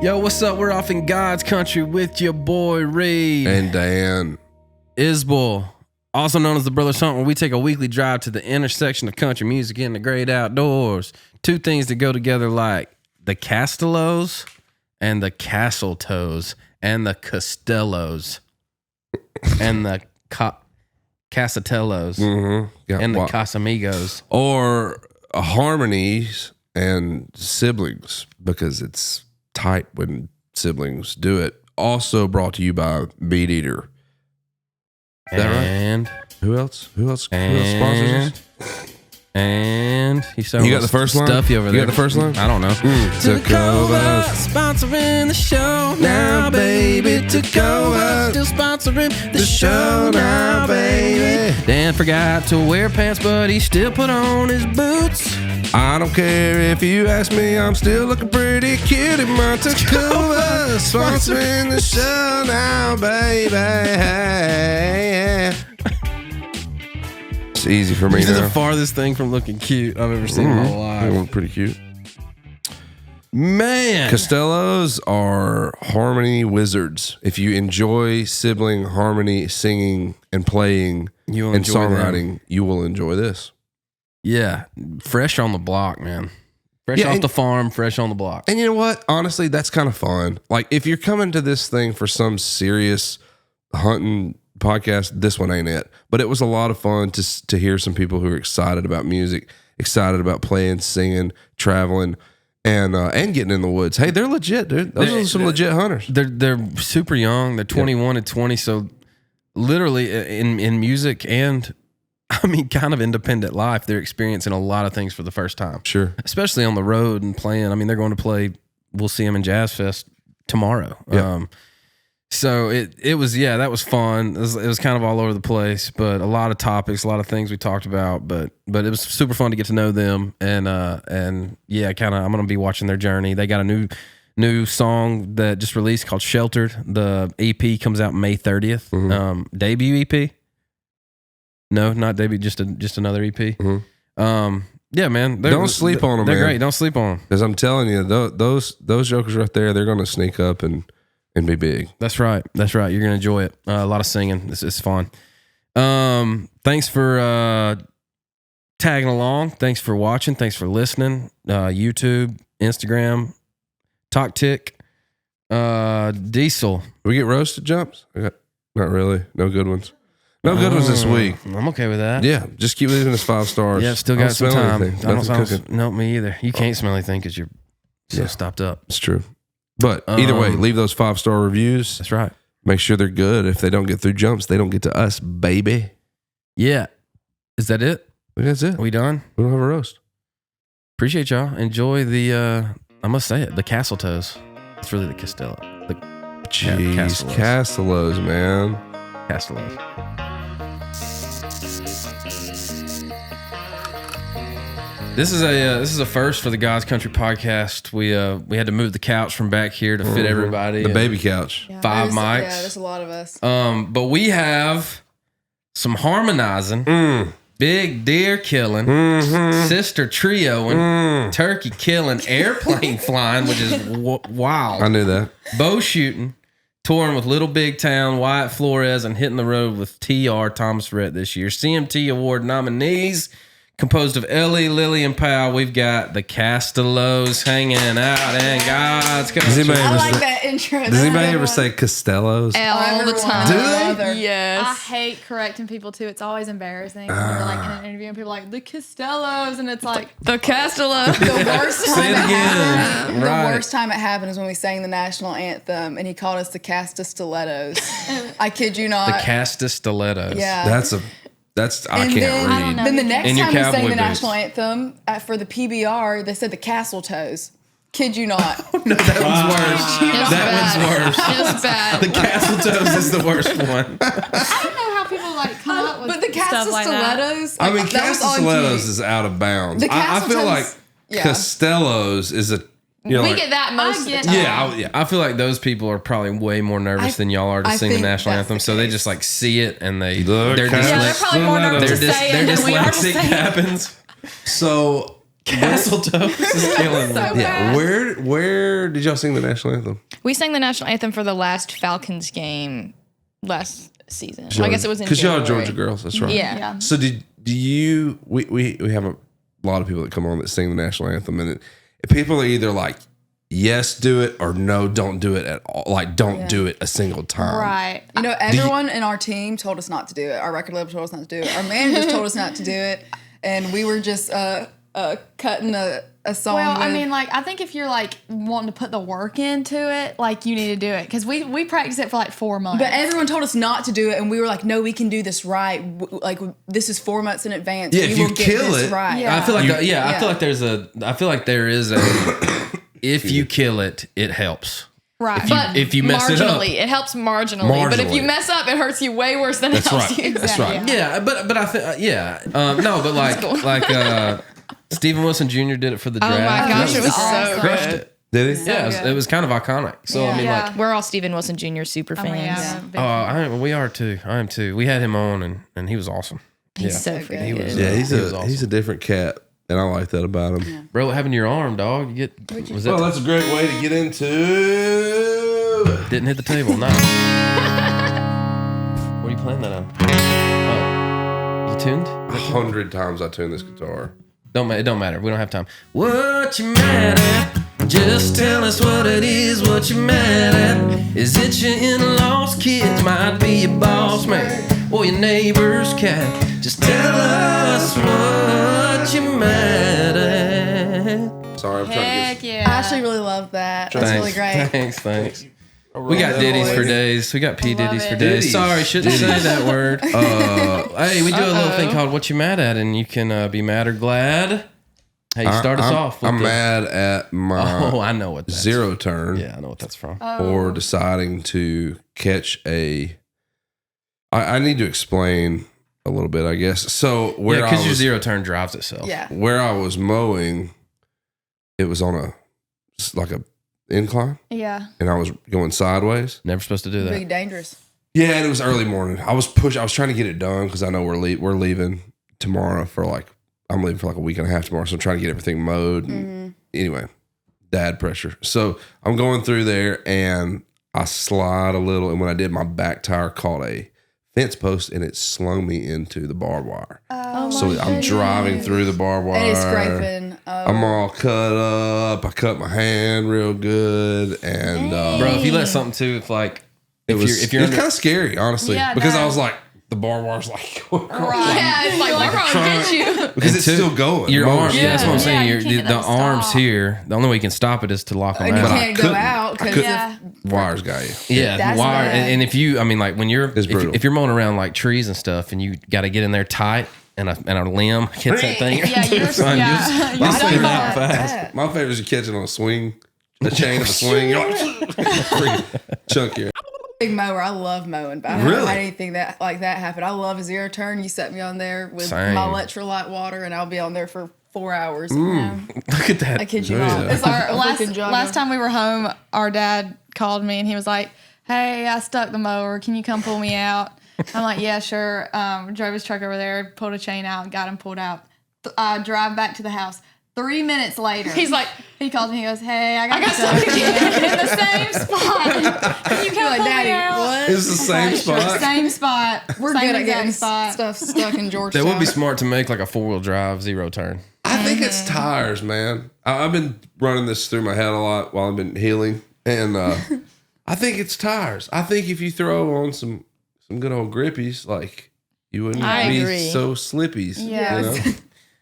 Yo, what's up? We're off in God's country with your boy Reed and Dan Isbell, also known as the Brothers Hunt, where we take a weekly drive to the intersection of country music and the great outdoors. Two things that go together like the Castellows and the Castellows and the Castellows and the Castellows and the Casamigos. Or harmonies and siblings, because it's tight when siblings do it. Also brought to you by MeatEater. Is that and right? Who else? Who else sponsors us? And you got the first line? Stuffy over there. You got the first line? I don't know. Tacova sponsoring the show now, baby. Tacova still sponsoring the show now, baby. Dan forgot to wear pants, but he still put on his boots. I don't care if you ask me, I'm still looking pretty cute in my Tacova. Sponsoring the show now, baby. Hey, it's easy for me This now. is the farthest thing from looking cute I've ever seen in my life. They look pretty cute. Man. Castellows are harmony wizards. If you enjoy sibling harmony, singing, and playing, and songwriting, you will enjoy this. Yeah. Fresh on the block, man. Fresh off the farm, fresh on the block. And you know what? Honestly, that's kind of fun. Like, if you're coming to this thing for some serious hunting podcast, this one ain't it. But it was a lot of fun to hear some people who are excited about music, excited about playing, singing, traveling, and getting in the woods. Hey, they're legit, dude. Those are some legit hunters. They're super young. They're 21 and 20. So literally in music and kind of independent life, they're experiencing a lot of things for the first time. Sure. Especially on the road and playing. I mean, they're going to play. We'll see them in Jazz Fest tomorrow. Yeah. So it was, that was fun. It was kind of all over the place, but a lot of topics, a lot of things we talked about, but it was super fun to get to know them. And I'm going to be watching their journey. They got a new song that just released called Sheltered. The EP comes out May 30th. Mm-hmm. Debut EP. No, not debut, just another EP. Mm-hmm. Yeah, man. Don't sleep on them, They're man. great. Don't sleep on them. Because I'm telling you, those jokers right there, they're going to sneak up and be big. That's right. You're going to enjoy it. A lot of singing. It's fun. Thanks for tagging along. Thanks for watching. Thanks for listening. YouTube, Instagram, TalkTick, Diesel. We get roasted jumps? Not really. No good ones. No good ones this week. I'm okay with that. Yeah, just keep leaving us 5 stars. Yeah, still got some time. No, me either. You can't smell anything because you're so stopped up. It's true. But either way, leave those 5-star reviews. That's right. Make sure they're good. If they don't get through jumps, they don't get to us, baby. Yeah. Is that it? I think that's it. Are we done? We don't have a roast. Appreciate y'all. Enjoy the, I must say it, the Castellows. It's really the Castello. Jeez, Castellows, man. Castellows. This is a first for the God's Country podcast. We had to move the couch from back here to fit everybody. The baby couch. Yeah, 5 mics. Yeah, there's a lot of us. But we have some harmonizing, big deer killing, sister trioing, turkey killing, airplane flying, which is wild. I knew that. Bow shooting, touring with Little Big Town, Wyatt Flores, and hitting the road with TR Thomas Rhett this year. CMT Award nominees. Composed of Ellie, Lily, and Powell, we've got the Castellows hanging out in God's country. I like that intro. Does anybody ever say Castellows? All the time. Do they? Yes. I hate correcting people too. It's always embarrassing when you're like in an interview and people are like the Castellows, and it's like The Castellows. the worst time Say it again. happened. Right. The worst time it happened is when we sang the national anthem and he called us the Castellows. I kid you not. The Castellows. Yeah. I And can't then, read. then the next In your time we sang cowboy the boots. national anthem for the PBR, they said the Castellows. Kid you not. No, that one's worse. That one's worse. It's bad. The Castellows is the worst one. I don't know how people like come up with but the stuff like that. Castellows. I mean, that was on Castellows cue. is out of bounds. The I feel like yeah. Castellows is a We get that most of the time. Yeah, I feel like those people are probably way more nervous than y'all are to I sing the think national that's anthem. the So they case. just like see it and they're Yeah, Yeah, they're dyslexic. probably more nervous to say it Their than we are to dyslexic say it. happens. So Castellows is killing me. Yeah. Where did y'all sing the national anthem? We sang the national anthem for the last Falcons game last season. I guess it was in because y'all are January. Georgia girls. That's right. Yeah. So do you? We have a lot of people that come on that sing the national anthem, and people are either like, yes, do it, or no, don't do it at all. Like, don't do it a single time. Right. You know, everyone in our team told us not to do it. Our record label told us not to do it. Our managers told us not to do it, and we were just cutting a song. Well, I with- mean, like, I think if you're like wanting to put the work into it, like, you need to do it because we practiced it for like 4 months. But everyone told us not to do it, and we were like, "No, we can do this right. Like, this is 4 months in advance. Yeah, we if you will get kill this it- right." Yeah. I feel like Yeah. I feel like there is a if you kill it, it helps. right. But If you mess it up. marginally, it helps marginally. But if you Marginally. mess up, it hurts you way worse than it That's helps right. you. That's right. Yeah, but I think no, but like Stephen Wilson Jr. did it for the Oh draft. my gosh, it was awesome. so crushed good. it. Did he? Yeah, it was kind of iconic. So I mean, Yeah. like, We're all Stephen Wilson Jr. super I fans. mean, I'm a big we are too. I am too. We had him on, and he was awesome. He's so good. freaking He was- good. Yeah, He was awesome. he's a different cat, and I like that about him. Bro, what happened to your arm, dog? You get was that Well, that's a great way to get into. didn't hit the table? No. What are you playing that on? Oh, you tuned? 100 times I tune this guitar. It don't matter. We don't have time. What you mad at? Just tell us what it is. What you mad at? Is it your in-laws' kids? Might be your boss man or your neighbor's cat. Just tell us what you mad at. Sorry, I'm trying to heck get. I yeah. actually really love that. That's really great. Thanks. We got ditties for days. We got P Diddy's for days. Ditties. Sorry, shouldn't say that word. Hey, we do a little thing called "What You Mad At," and you can be mad or glad. Hey, start us off. With I'm mad at my Oh, I know what that's zero turn Yeah, I know what that's from. for deciding to catch a. I need to explain a little bit, I guess. So Yeah, because your zero turn drives itself. Yeah. where I was mowing, it was on a incline, Yeah. and I was going sideways. Never supposed to do Pretty that. dangerous. Yeah, and it was early morning. I was trying to get it done because I know we're leaving tomorrow I'm leaving for like a week and a half tomorrow, so I'm trying to get everything mowed. And anyway, dad pressure. So I'm going through there and I slide a little, and when I did, my back tire caught a fence post and it slung me into the barbed wire. So I'm driving through the barbed wire. And it's scraping. I'm all cut up. I cut my hand real good, and Bro, if you let something to, if like, if you're it's under, kind of scary, honestly, Yeah, because I no. was like, the barbed wire's like, Yeah, it's like, we're going to get you. because it's still going. your arms, Motion. yeah, that's what I'm saying. Yeah, Your, you can't the let them arms stop. here, the only way you can stop it is to lock them And you out. can't go couldn't. out because Yeah. Wires got you. Yeah, That's wire, bad. and if you, I mean, like when you're, It's brutal. if you're mowing around like trees and stuff, and you got to get in there tight, and a limb hits that thing. Yeah, you're, Son, yeah. you're You're just done figuring for. out fast. My favorite is you catch it on a swing, the chain of a swing. You're like, freaking chunky. big mower. I love mowing, but I Really? haven't had anything like that happen. I love a zero turn. You set me on there with Same. my electrolyte water, and I'll be on there for 4 hours. Look at that. I kid you Yeah. not. It's Our like last time we were home, our dad called me and he was like, "Hey, I stuck the mower. Can you come pull me out?" I'm like, "Yeah, sure." Drove his truck over there, pulled a chain out, got him pulled out. Drive back to the house. 3 minutes later, He's like, he calls me. He goes, "Hey, I got got stuck again in the same spot. Can you come like, pull me Daddy, out?" what? It's the same Like, sure, spot. same spot. We're same good at exact getting spot. stuff stuck in Georgia. That would be smart to make like a 4-wheel drive zero turn. I think it's tires, man. I've been running this through my head a lot while I've been healing, and I think it's tires. I think if you throw on some good old grippies, like you wouldn't I be agree. so slippies. Yeah. You know?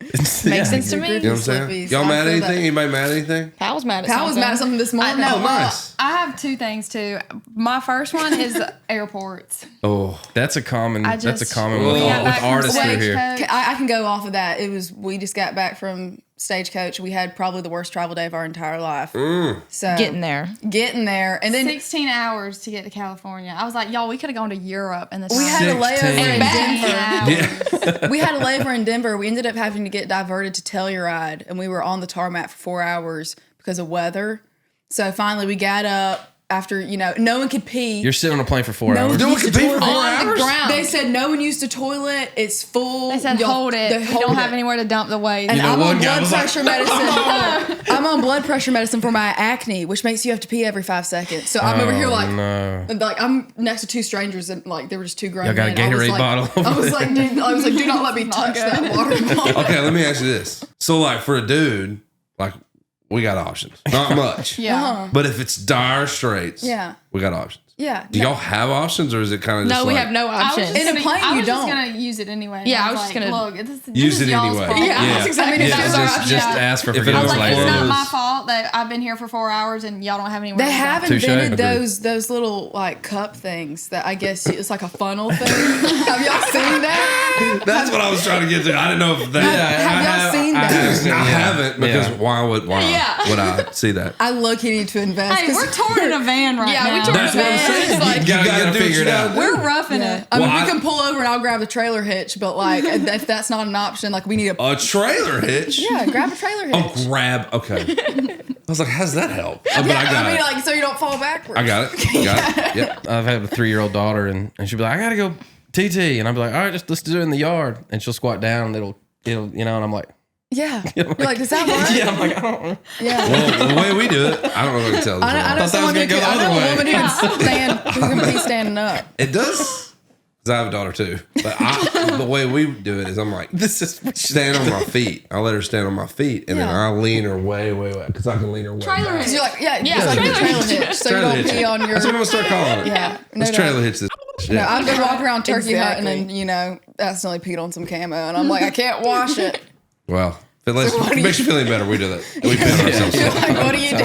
makes sense to me. You know what I'm saying? Slippies. Y'all mad at I feel anything? that. Anybody mad at anything? Pal was mad at Pal was something. mad at something this morning. No, Oh, nice. I have two things too. My first one is airports. Oh, That's a common. I That's a just- common We with, got back from artists through here. Stagecoach. I can go off of that. We just got back from Stagecoach. We had probably the worst travel day of our entire life. So Getting there. getting there, and then 16 hours to get to California. I was like, y'all, we could have gone to Europe in the we had a 16. layover in Denver. Yeah. We had a layover in Denver. We ended up having to get diverted to Telluride, and we were on the tarmac for 4 hours because of weather. So finally, we got up after, no one could pee. You're sitting on a plane for 4 No hours. one No one used can the pee for toilet. 4 On the hours? ground. They said no one used the toilet. It's full. They said hold it. You don't have anywhere to dump the waste. And I'm one on guy blood was like, pressure medicine. I'm on blood pressure medicine for my acne, which makes you have to pee every 5 seconds. So I'm over here no. like I'm next to two strangers and like they were just two grown Y'all got a men. I was Gatorade like- bottle over I was like, dude, do not let me touch that water bottle. Okay, let me ask you this. So, like, for a dude, like, we got options. Not much. Yeah. But if it's dire straits, Yeah. we got options. Yeah. Do y'all have options, or is it kind of just No, we like, have no options. In a plane, I you was just don't. gonna use it anyway. Yeah, I I was just like, gonna look. This use is it y'all's anyway? fault. Yeah, that's exactly. Yeah, That's our just- option. Just ask for If it forgiveness was Like, later. it's not clothes. my fault that I've been here for 4 hours and y'all don't have anywhere. They to go. have Touche. invented Agreed. those little like cup things that I guess it's like a funnel thing. Have y'all seen that? That's what I was trying to get to. I didn't know if that. Have y'all seen that? I haven't because Yeah. why would I see that? I low-key need to invest. Hey, 'cause- we're touring a van right Yeah, now. we toured That's what I'm saying. It's like- you gotta do figure what it you out. gotta We're roughing it. I mean, Well, we can pull over and I'll grab the trailer hitch, but like if that's not an option, like we need a Trailer hitch. yeah, grab a trailer hitch. Oh, grab. Okay. I was like, how's that help? But I got I mean, it. like so you don't fall backwards. I got it. Got it. Yep. I've had a 3-year-old daughter, and she'll be like, I gotta go TT, and I'll be like, all right, let's do it in the yard, and she'll squat down, and it'll and I'm like, Yeah. You're like, does that work? yeah, I'm like, I don't know. Yeah. Well, the way we do it, I don't know if I can tell this. I know thought that someone was who gonna go can, the I know other a way. woman who can stand, who's gonna be standing up. It does. Because I have a daughter too. But the way we do it is I'm like, This is stand on my feet. I let her stand on my feet, and then Yeah. I lean her way, because I can lean her way Trailer back. hitch. You're like, yeah, Yeah, it's like trailer a trailer hitch. hitch, so Trailer you don't hitch. pee on your. That's what I'm going to start calling it. Yeah. Let's No, trailer hitch this. No, Yeah. I'm gonna walk around turkey Exactly. hunting and accidentally peed on some camo, and I'm like, I can't wash it. Well, if it what do makes you feel any better, we do that. We pay ourselves. You're like, what do you do?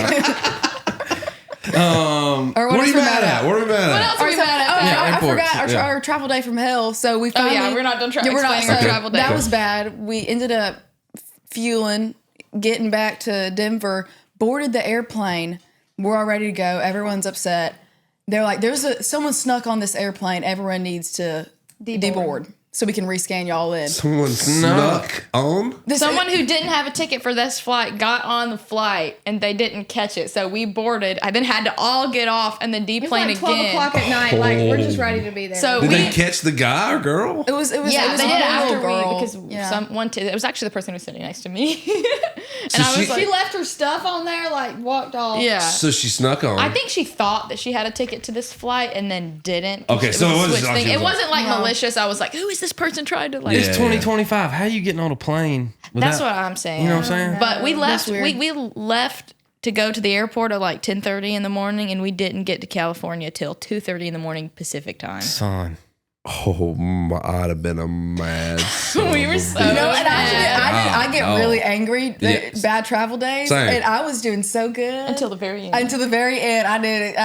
Or What are you else we're mad at? What are we mad What at? else are we mad at? Yeah, I airports. forgot Yeah. our travel day from hell. So we Oh finally. yeah, we're not done Yeah, we're not. explaining our So travel day. that was bad. We ended up fueling, getting back to Denver, boarded the airplane. We're all ready to go. Everyone's upset. They're like, someone snuck on this airplane. Everyone needs to deboard so we can rescan y'all in. Someone snuck on? Someone who didn't have a ticket for this flight got on the flight and they didn't catch it. So we boarded. I then had to all get off and then It's deplane like 12 again. o'clock at night. Like, we're just ready to be there. So Did we they catch the guy or girl? It was yeah, it was they a did little after girl. we because it was actually the person who was sitting next to me, and So I was she- like, she left her stuff on there, like walked off. yeah. So she snuck on. I think she thought that she had a ticket to this flight and then didn't. 'cause Okay, so was it a wasn't switch like thing. she It was wasn't like No. malicious. I was like, who is this person trying to like? Yeah. It's 2025. How you getting on a plane? That's without- what I'm saying. You know what I'm saying? But we left. weird. We left to go to the airport at like 10:30 in the morning, and we didn't get to California till 2:30 in the morning Pacific time. Son. Oh, I'd have been a mad. We were so You know, and mad. I get Oh. really angry Yes. bad travel days, Same. and I was doing so good until the very end. Until the very end. I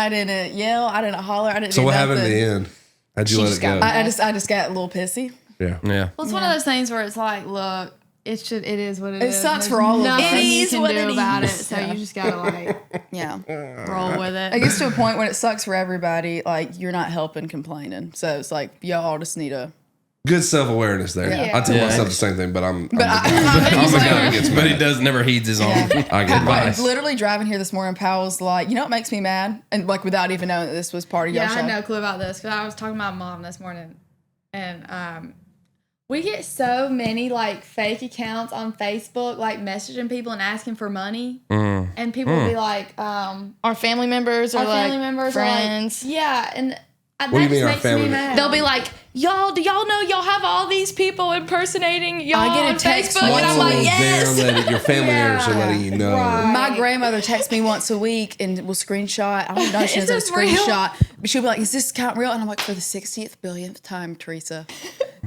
didn't yell, I didn't holler, I didn't. So do what happened in nothing. the end? How'd you She let just it go? got I just got a little pissy. Yeah. Yeah. Well, it's one of those things where it's like, look, it is what it It is. sucks There's for all of us. nothing It you is can what do it about it. is. So you just gotta like Yeah, roll with it it. gets to a point when it sucks for everybody. Like you're not helping complaining, so it's like y'all just need to. Good self awareness there. Yeah. I tell Yeah. myself the same thing, but I'm the I- I'm the guy that gets But he mad. does never heeds his own. I get Like, advice. literally driving here this morning, Powell was like, "You know what makes me mad?" And like without even knowing that this was part of Yeah, your I show. had no clue about this because I was talking to my mom this morning, and we get so many like fake accounts on Facebook, like messaging people and asking for money, and people will be like, our family members or our like family members, friends. are like, yeah, and What that do you just mean our makes family me members? mad. They'll be like, y'all, do y'all know y'all have all these people impersonating y'all I get a on text Facebook? And I'm once a like, week. yes. Your family members are Yeah. letting you know. Right. My grandmother texts me once a week and will screenshot. I don't know if she Is knows how to this real? screenshot, but she'll be like, "Is this count real?" And I'm like, "For the 60th billionth time, Teresa."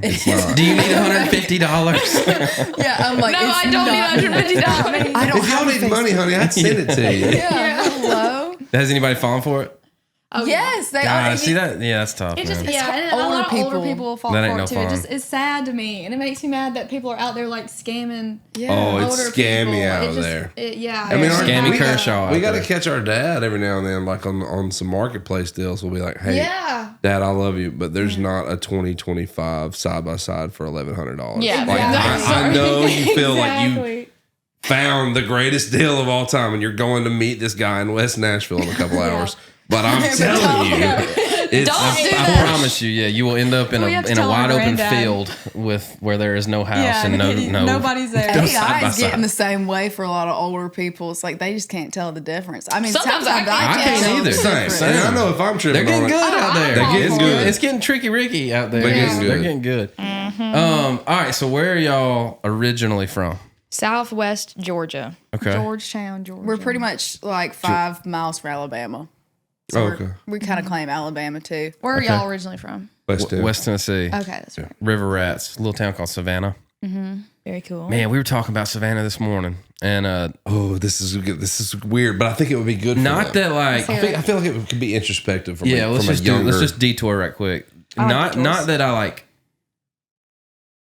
Do you need $150? Yeah, I'm like, No, it's I don't not- need $150. I don't If y'all have a need money, honey, I'd send it to you. Yeah, hello. Has anybody fallen for it? Oh, Yes, they God, are. see that? Yeah, that's tough. It just man. yeah, and a older lot of older people. people will fall That for ain't it no too. fun. It just it's sad to me, and it makes me mad that people are out there like scamming. Yeah. Oh, it's older scammy people. out It just- there. yeah, I mean, our- Scammy we- Kershaw. We out got to there. catch our dad every now and then, like on some marketplace deals. We'll be like, "Hey, yeah. Dad, I love you, but there's not a 2025 side by side for $1,100." Yeah, like exactly. I know you feel like you Exactly. found the greatest deal of all time, and you're going to meet this guy in West Nashville in a couple hours. But I'm telling you, it's I promise you, you will end up in We have to a tell our wide open granddad. field where there is no house and no nobody's there. no AI side by is getting side. the same way for a lot of older people. It's like they just can't tell the difference. I mean, Sometimes sometimes I I can't tell either. the same. difference. And I know if I'm tripping They're getting on good it, out there. They're getting good. It's getting tricky Ricky out there. They're getting good. They're getting good. All right, so where are y'all originally from? Southwest Georgia. Okay. Georgetown, Georgia. We're pretty much like 5 miles from Alabama. So Okay. we kind of claim Alabama too. Where are y'all originally from? West End. West Tennessee. Okay, that's right. River Rats, a little town called Savannah. Very cool. Man, we were talking about Savannah this morning, and Oh, this is weird, but I think it would be good. For not them. that like I feel like it could be introspective from let's from a just younger. let's just detour right quick. like detours. Not that I like.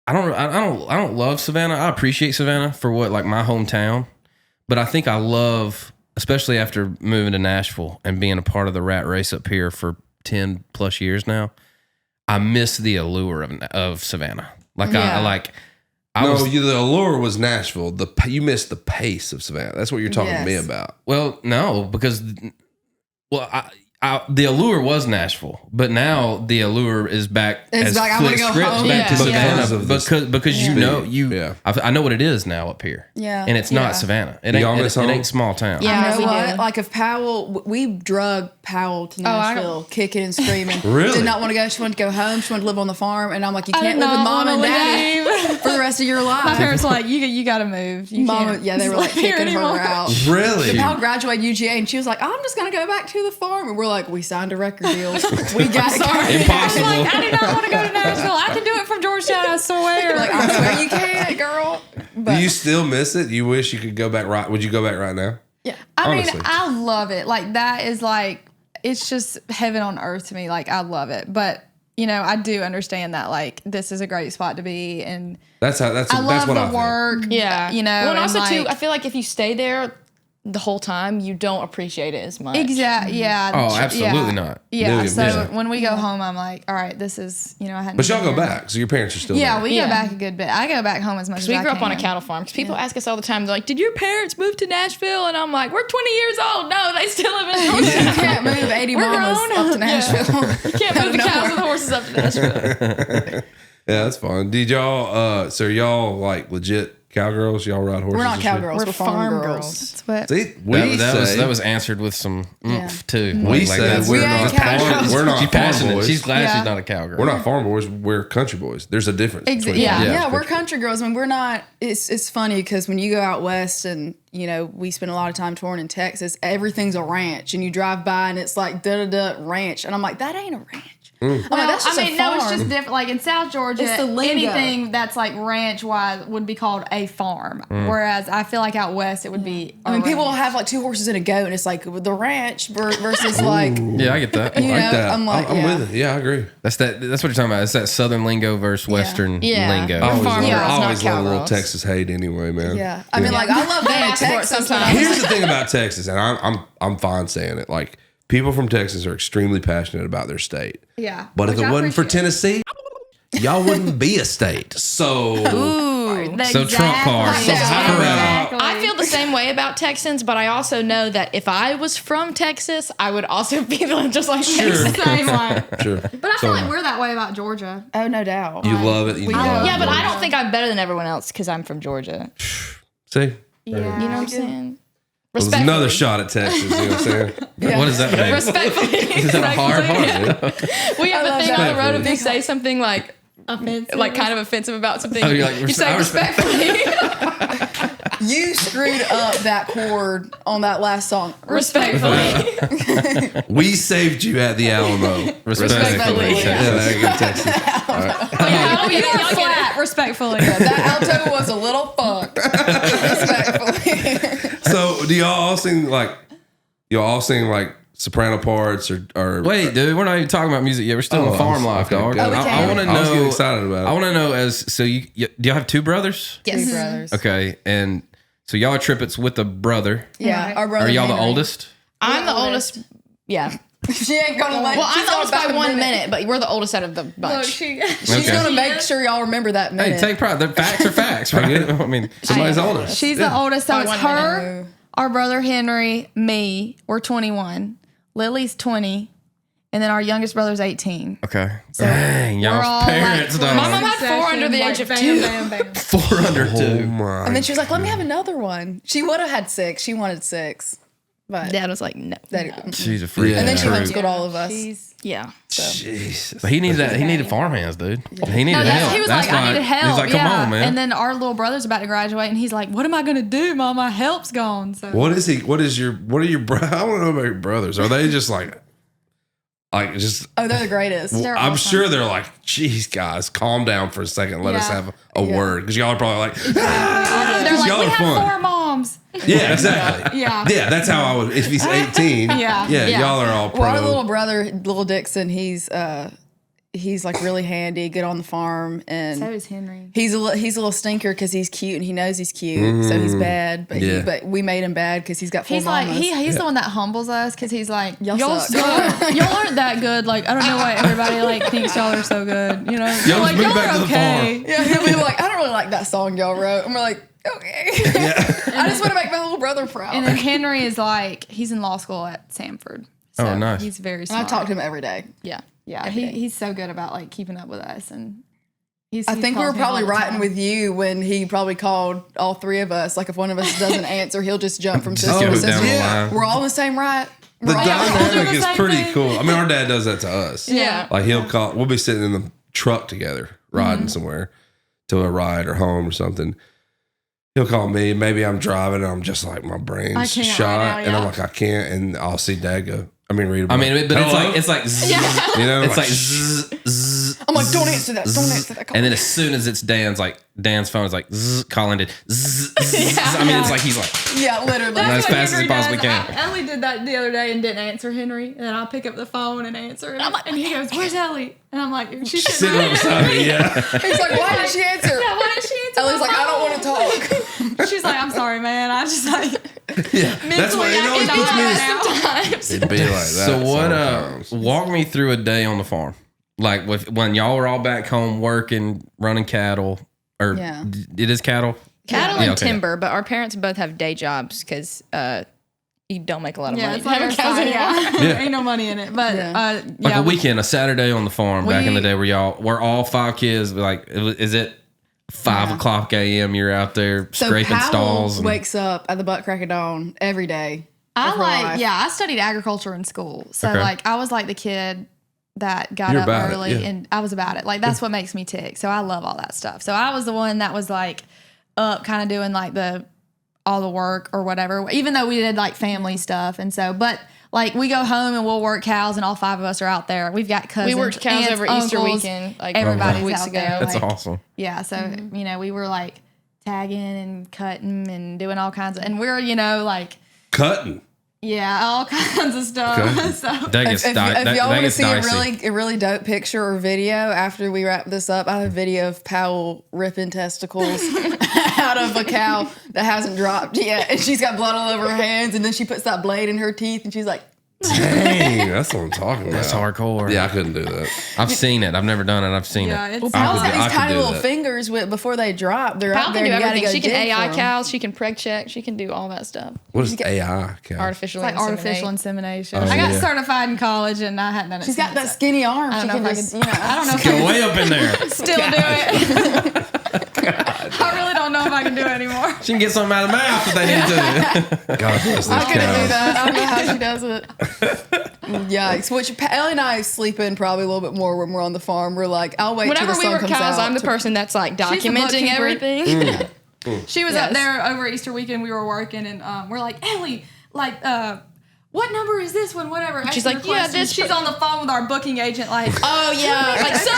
I don't love Savannah. I appreciate Savannah for what like my hometown, but I think I love, especially after moving to Nashville and being a part of the rat race up here for 10 plus years now. I miss the allure of Savannah. Like Yeah. the allure was Nashville. You missed the pace of Savannah. That's what you're talking to me Yes. about. Well, no, because the allure was Nashville, but now the allure is back. It's as like, I wanna flipped go script home. back to Yeah. Savannah Because of this because you speed. know Yeah. I know what it is now up here. Yeah. and it's Yeah. not Savannah. It Y'all ain't. miss It home? ain't small town. Yeah. You know we what? do. Like if Powell, we drug Powell to I Nashville, kicking and screaming. Really? Did not want to go. She wanted to go home. She wanted to live on the farm. And I'm like, you I can't did live with not mom and wanna daddy leave. for the rest of your My life. parents were like, you got to move. You Mama, can't yeah, they were like live here kicking her anymore. out. Really? Powell graduated UGA and she was like, I'm just going to go back to the farm. And we're like, we signed a record deal. We got to go. Impossible. I do not want to go to Nashville. I can do it from Georgetown, I swear. Like, I swear you can't, girl. But Do you still miss it? You wish you could go back right? Would you go back right now? yeah. I mean, honestly. I love it. Like, that is like, it's just heaven on earth to me. Like, I love it. But, you know, I do understand that, like, this is a great spot to be. And That's I love what I the feel. work. Yeah. You know, Well, and also, too, like, I feel like if you stay there the whole time, you don't appreciate it as much. exactly. Yeah. Oh, absolutely not. Yeah. Million So percent. when we go home, I'm like, all right, this is, you know, I hadn't. But y'all been go here. back, so your parents are still Yeah, there. we Yeah. go back a good bit. I go back home as much as We I grew up on a can. cattle farm. Because people ask us all the time, they're like, did your parents move to Nashville? And I'm like, we're 20 years old. No, they still live in You Georgia. can't move 80 We're mamas grown. up to Nashville. You can't move the cows and the horses up to Nashville. Yeah, that's fun. Did y'all? So are y'all like legit cowgirls? Y'all ride horses? We're not and shit? cowgirls. We're farm girls. That's what. See, we That was answered with some too. We Like said that's- we're We not ain't cowgirls. we're not She's farm passionate. boys. She's glad Yeah. she's not a cowgirl. We're not farm boys. We're country boys. There's a difference. between- Yeah. Yeah, we're country girls. I mean, we're not. It's funny because when you go out west and you know we spend a lot of time touring in Texas, everything's a ranch, and you drive by and it's like da da da ranch, and I'm like, that ain't a ranch. I'm like, that's just a farm. no, it's just different. Like in South Georgia, It's the lingo. anything that's like ranch wise would be called a farm. Whereas I feel like out west it would be. I mean, a people will ranch. have like 2 horses and a goat, and it's like the ranch versus like. Yeah, I get that. You I like know, that. I'm like, I'm yeah. with it. Yeah, I agree. That's what you're talking about. It's that southern lingo versus western Yeah. lingo. We're farm girls, I not always love a little cowgirls. Texas hate anyway, man. Yeah, I mean, like I love going to ask for it Texas sometimes. sometimes. Here's the thing about Texas, and I'm fine saying it. Like people from Texas are extremely passionate about their state. Yeah. But if Which it I wasn't for appreciate. Tennessee, y'all wouldn't be a state. So So Trump card. So Exactly. I feel the same way about Texans, but I also know that if I was from Texas, I would also feel just like Texas. Same way. sure. But I feel like we're that way about Georgia. Oh, no doubt. You love it. You love Yeah, but I Georgia. don't think I'm better than everyone else because I'm from Georgia. See. Yeah. You know what I'm saying? There's Respectfully. another shot at Texas. You know what I'm saying? What does that mean? Respectfully. Is that a hard part? We have a love thing that. on the road if you say something like Offensive. kind of offensive about something. Oh, you're like, you say I respect- respectfully. You screwed up that chord on that last song. Respectfully. We saved you at the Alamo. Respectfully. Yeah, very good Texas. Oh, You y'all are get it. flat, respectfully. That alto was a little fucked. Respectfully. So do y'all all sing like soprano parts or Wait, dude, we're not even talking about music yet. We're still in farm life, okay, dog. good. we I can. want to I was getting know. excited about it. I want to know do y'all have 2 brothers? Yes. Brothers. Okay, and so y'all are triplets with a brother. Yeah. Our brother Are y'all the Henry. oldest? I'm the oldest. Yeah. She ain't gonna let. Well, I'm she's the oldest gonna by back 1 a minute, but we're the oldest out of the bunch. She's Okay. gonna make sure y'all remember that minute. Hey, take pride. The facts are facts, right? I mean, somebody's older. She's the oldest, so By it's 1 her, minute. our brother Henry, me. We're 21. Lily's 20, and then our youngest brother's 18. Okay. Dang, we're y'all's all, parents, like, though. My mom had 4 under the age of 2. Bam, bam, bam. 402. my. And then she was like, "Let me have another one." She would have had 6. She wanted 6, but Dad was like, no. She's a freak. Yeah. and then she True. homeschooled all of us. Yeah. Jesus. But he needed farmhands, dude. He needed No, help. he was That's like, I why needed help. He's like, come on, man. And then our little brother's about to graduate, and he's like, "What am I gonna do, Mom? My help's gone." So What is he? What are your? I want to know about your brothers. Are they just like just? Oh, they're the greatest. They're I'm awesome. sure they're like, geez, guys, calm down for a second. Let us Yeah. have a word, because y'all are probably like, they're like, y'all "We are have fun." 4 moms. yeah, exactly. Yeah. Yeah, that's how I would. If he's 18, Yeah. y'all are all pro. Well, our little brother, little Dixon, he's like really handy, good on the farm, and So is Henry. he's a little stinker because he's cute and he knows he's cute, so he's bad. But Yeah. but we made him bad because he's got 4 He's like mamas. he's the one that humbles us because he's like Y'all y'all suck." y'all aren't that good. Like I don't know why everybody like thinks y'all are so good. You know, Y'all like just move y'all back are to the okay. Yeah, he'll be like, "I don't really like that song y'all wrote," and we're like, "Okay." I just want to make my little brother proud. And then Henry is like he's in law school at Samford. So Oh, nice. He's very And smart. I talk to him every day. Yeah. Yeah, he's so good about like keeping up with us, and I think we were probably writing with you when he probably called all 3 of us. Like if one of us doesn't answer, he'll just jump from sister go to down sister. the line. We're all in the same right. The We're all dynamic the is same pretty thing. cool. I mean, our dad does that to us. Yeah. Like he'll call. We'll be sitting in the truck together, riding somewhere to a ride or home or something. He'll call me. Maybe I'm driving and I'm just like my brain's I can't shot, right now, and I'm yeah. like I can't. And I'll see Dad go. Read about. I mean, but Hello? it's like zzz, you know, it's like zzz, zzz, I'm like, "Don't answer that. Don't zzz. answer that call." And then as soon as it's Dan's phone is like zzz, calling it zzz, zzz. I mean, it's like he's like Yeah, literally. as fast as he possibly can. Ellie did that the other day and didn't answer Henry, and then I pick up the phone and answer it, and he goes, "Where's Ellie?" And I'm like, "She's sitting sitting right right beside me. Yeah. He's like, "Why did she answer?" Yeah, why did she answer? Ellie's my like, "I don't want to phone?" talk." She's like, "I'm sorry, man. I just like Yeah. That's what mentally it always I puts me. cannot right now." It'd be like that. So what? sometimes. Walk me through a day on the farm, like when y'all were all back home working, running cattle, or Yeah. it is cattle. Cattle Yeah, and okay. timber, but our parents both have day jobs because you don't make a lot of Yeah, money. it's like having our cows side, anymore. yeah. Yeah. Ain't no money in it, but Yeah. Like a weekend, a Saturday on the farm back in the We- day where all 5 kids, like, is it 5 o'clock a.m. You're out there So scraping Powell stalls? And, wakes up at the butt crack of dawn every day. I of her like, life. yeah, I studied agriculture in school. So, Okay. like, I was like the kid that got You're up about it, early yeah. and I was about it. Like, that's what makes me tick. So, I love all that stuff. So, I was the one that was like up kind of doing like all the work or whatever, even though we did like family stuff. And so, but like we go home and we'll work cows and all 5 of us are out there. We've got cousins. We worked cows aunts, over Easter uncles, weekend, like everybody's weeks out ago. there. that's like, awesome. Yeah, so you know, we were like tagging and cutting and doing all kinds of, and we're like Cutting. yeah, all kinds of stuff. Okay. So That gets If that y'all want to gets see dicey. a really dope picture or video after we wrap this up, I have a video of Powell ripping testicles out of a cow that hasn't dropped yet, and she's got blood all over her hands, and then she puts that blade in her teeth, and she's like, Dang, that's what I'm talking about. That's hardcore. Yeah, I couldn't do that. I've seen it. I've never done it. I've seen yeah, it. it's Powell's I got these could tiny do little that. fingers before they drop. They're Powell out can there. do And you gotta everything. go She can dig AI for 'em. cows. She can preg check. She can do all that stuff. What is AI? Cow? Artificial like artificial insemination. Oh, I got yeah. certified in college and I hadn't done it. She's got that since. skinny arm. I She don't know can if I just, could. I don't know if I Go can way up in there. still do it. I really don't know if I can do it anymore. She can get something out of the mouth if they need to. God bless I those couldn't do cows. that. I don't know how she does it. Yikes. Which Ellie and I sleep in probably a little bit more when we're on the farm. We're like, I'll wait till Whenever the we sun work comes cows, out. I'm the person that's like She's the documenting bookkeeper. everything. She was up Yes. there over Easter weekend. We were working, and we're like, Ellie, like, what number is this one? Whatever. She's Asking like, her yeah, questions. this- She's on the phone with our booking agent, like, Oh yeah, like so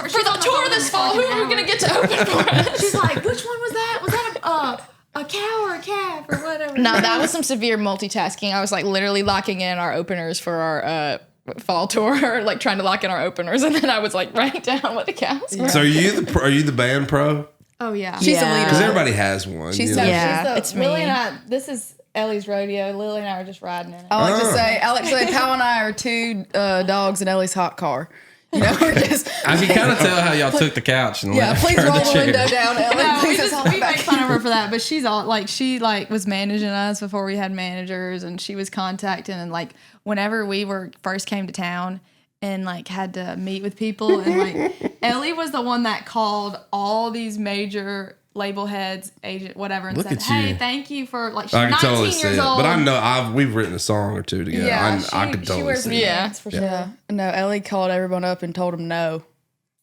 for the tour this fall, who are we gonna get to open for us? she's like, which one was that? Was that a cow or a calf or whatever? No, that was some severe multitasking. I was like literally locking in our openers for our fall tour, like trying to lock in our openers, and then I was like writing down what the cows were. So are you the band pro? Oh yeah. She's the Yeah. leader. Because everybody has one. She's you so- know? Yeah, She's it's Lily me. and I. This is Ellie's rodeo. Lily and I are just riding in it. I like to say, Powell and I are 2 dogs in Ellie's hot car. We're just I can kind of tell how y'all took the couch and please turned roll the the chair. window down, Ellen. No, Please, that's all we back. make fun of her for that, but she's all like, she like was managing us before we had managers, and she was contacting, and like whenever we first came to town and like had to meet with people, and like Ellie was the one that called all these major label heads, agent, whatever, and Look said, at "Hey, you. thank you for like." She's I can 19 totally years see it, old, but I know we've written a song or two together. Yeah, I could totally wears see it. Yeah. pants for sure. Yeah. No, Ellie called everyone up and told them no,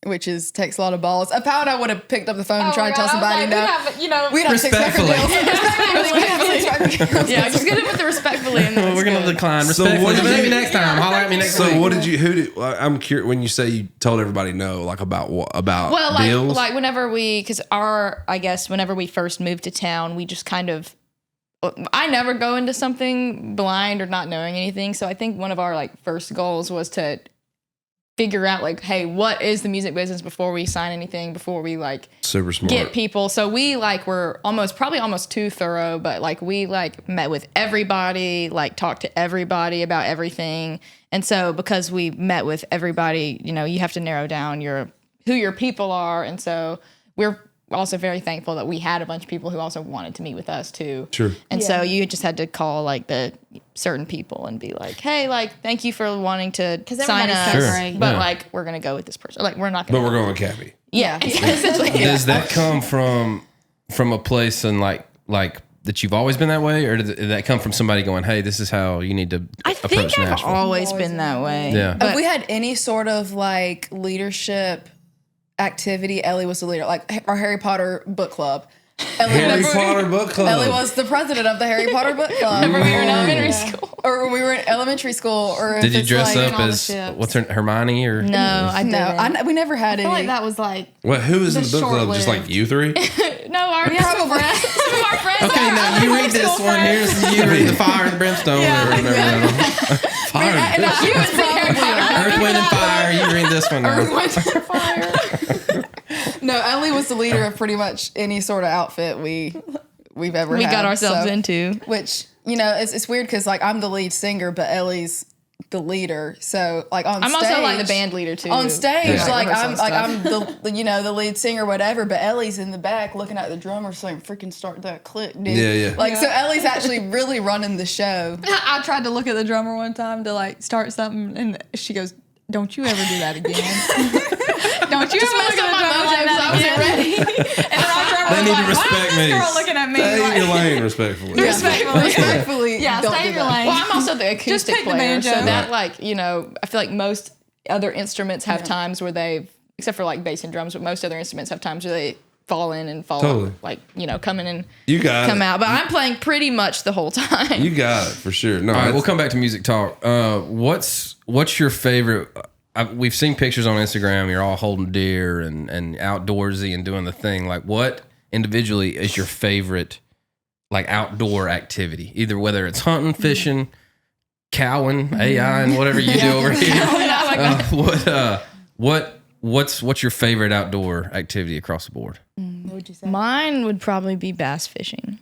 which takes a lot of balls. If I would have picked up the phone and tried to tell somebody no. We'd have 6 record Respectfully. deals. Yeah, just get it with the respectfully. And then We're it's gonna good. decline So respectfully. what did Maybe you- next time. Holler at me next week. So what did you? I'm curious. When you say you told everybody no, like about what? About Well, deals? like whenever whenever we first moved to town, we just kind of, I never go into something blind or not knowing anything. So I think one of our like first goals was to figure out like, hey, what is the music business before we sign anything, before we like Super smart. get people. So we like were probably almost too thorough, but like we like met with everybody, like talked to everybody about everything. And so because we met with everybody, you have to narrow down who your people are. And so we're also very thankful that we had a bunch of people who also wanted to meet with us too. Sure. And so you just had to call like the certain people and be like, hey, like, thank you for wanting to sign everybody's us. so Sure. great. But Yeah. like, we're going to go with this person. Like, we're not But going to. we're going with Cappy. Yeah. Essentially. Does that come from a place and like that you've always been that way, or did that come from somebody going, hey, this is how you need to I approach think I've Nashville? always been that way. Yeah. If But we had any sort of like leadership activity, Ellie was the leader. Like our Harry Potter book club. Harry Potter book club. Ellie was the president of the Harry Potter book club. whenever we were in elementary school. Or when we were in elementary school. Or if Did you it's dress like, up all the as ships. what's her Hermione or No, I didn't. No, we never had I any. feel like that was like What? Who is in The the book club? Just like short-lived. you three? No, our Probably. some of our friends. Okay, now you read this one. Here's you read the fire and brimstone or whatever. Fire, And You would say Harry Potter. earth, wind, and fire. You read this one now. No, Ellie was the leader of pretty much any sort of outfit we've ever We had. got ourselves so- into. Which, it's weird because like I'm the lead singer, but Ellie's the leader. So like on I'm stage. also like the band leader too. On stage, Yeah. like I'm Rehearsal and I'm the lead singer, whatever. But Ellie's in the back looking at the drummer saying, "Freaking start that click, dude." Yeah, yeah. Like so, Ellie's actually really running the show. I tried to look at the drummer one time to like start something, and she goes, "Don't you ever do that again? Don't you ever look messed at up the my drummer mojo like that 'cause I wasn't again?" And then our drummer They was need to like, respect "Why is me. this girl looking at me?" Stay in like, your lane, respectfully. Respectfully, Yeah, don't stay do in your that. lane. Well, I'm also the acoustic pick the player, banjo. so that like I feel like most other instruments have times where except for like bass and drums, but most other instruments have times where they fall in and fall Totally. out, like come in and You got come it. out. But I'm playing pretty much the whole time. You got it for sure. No, All right, it's- we'll come back to music talk. What's your favorite? We've seen pictures on Instagram. You're all holding deer and outdoorsy and doing the thing. Like, what individually is your favorite, like outdoor activity? Either whether it's hunting, fishing, cowing, AI, and whatever you do over here. What's your favorite outdoor activity across the board? Mine would probably be bass fishing.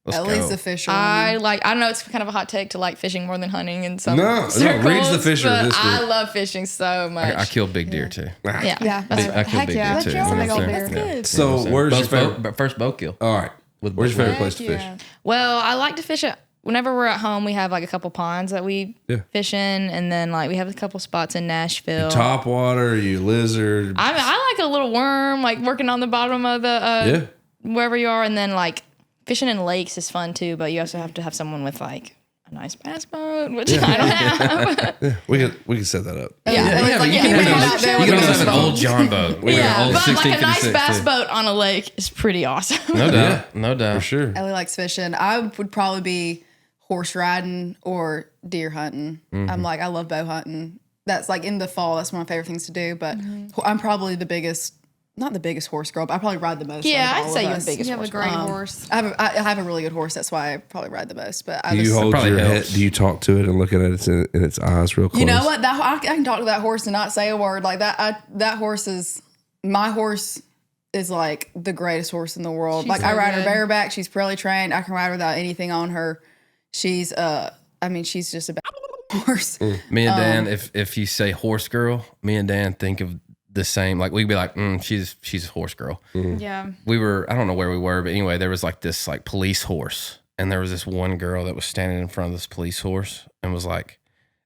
Let's Ellie's go. the fisher. I don't know, it's kind of a hot take to like fishing more than hunting in some No, circles, Reed's the fisher of but this group. I love fishing so much. I kill big deer too. yeah. Yeah, I kill heck big yeah. deer too. That's You know big what old I'm saying? deer. Yeah. So where's your favorite? But first bow kill. All right. Where's your favorite place to fish? Well, I like to fish at whenever we're at home. We have like a couple ponds that we Yeah. fish in, and then like we have a couple spots in Nashville. Top water, you lizard. I like a little worm, like working on the bottom of the wherever you are, and then like fishing in lakes is fun too. But you also have to have someone with like a nice bass boat, which I don't have. We could set that up. Ellie's like, you "Yeah, can we have went out there with you can the have an boat." old John boat. We have an Yeah, old but like a nice 1656 bass too. boat on a lake is pretty awesome. No doubt. No doubt. For sure. Ellie likes fishing. I would probably be horse riding or deer hunting. I love bow hunting. That's like in the fall. That's one of my favorite things to do. But I'm probably not the biggest horse girl, but I probably ride the most. Yeah, out of I'd all say of you're us. the biggest You have a horse. great horse. I have a really good horse. That's why I probably ride the most. But Do you hold probably your head? helps. Do you talk to it and look at it in its eyes real close? you know what? I can talk to that horse and not say a word like that. That horse is my horse. Is like the greatest horse in the world. She's like I so ride her good. bareback. She's poorly trained. I can ride her without anything on her. She's she's just about horse. Me and Dan, if you say horse girl, me and Dan think of the same. Like we'd be like, she's a horse girl. Yeah. We were, I don't know where we were, but anyway, there was like this like police horse, and there was this one girl that was standing in front of this police horse and was like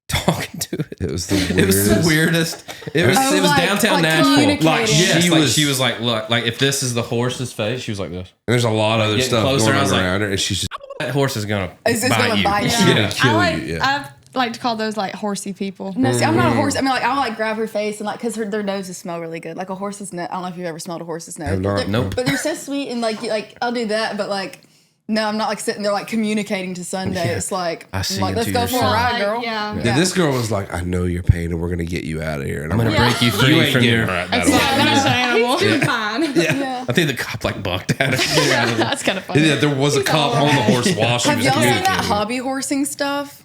talking to it. It was the weirdest. It was the weirdest. It was like- downtown like Nashville. communicating. Like she She was like, look, like if this is the horse's face, she was like this. And there's a lot of other Getting stuff closer, going I on was like, around her, and she's just That horse is gonna It's bite gonna you. bite you. gonna I kill like, you. Yeah. I like to call those like horsey people. No, see, I'm not a horse. I mean, like, I'll like grab her face and like, cause their noses smell really good. Like a horse's nose. I don't know if you've ever smelled a horse's nose. have not. They're- Nope. But they're so sweet and like I'll do that. But like, no, I'm not like sitting there like communicating to Sunday. It's like, I see I'm like, let's into go your for a soul. ride, Like, girl. yeah. Yeah, this girl was like, I know your pain, and we're gonna get you out of here. And I'm gonna like, break you free ain't from getting your. right that That's way. an animal. He's doing fine. Yeah. I think the cop like bucked at her. That's kind of funny. Yeah, there was a cop on the horse while she Have was y'all seen that communicating. hobby horsing stuff?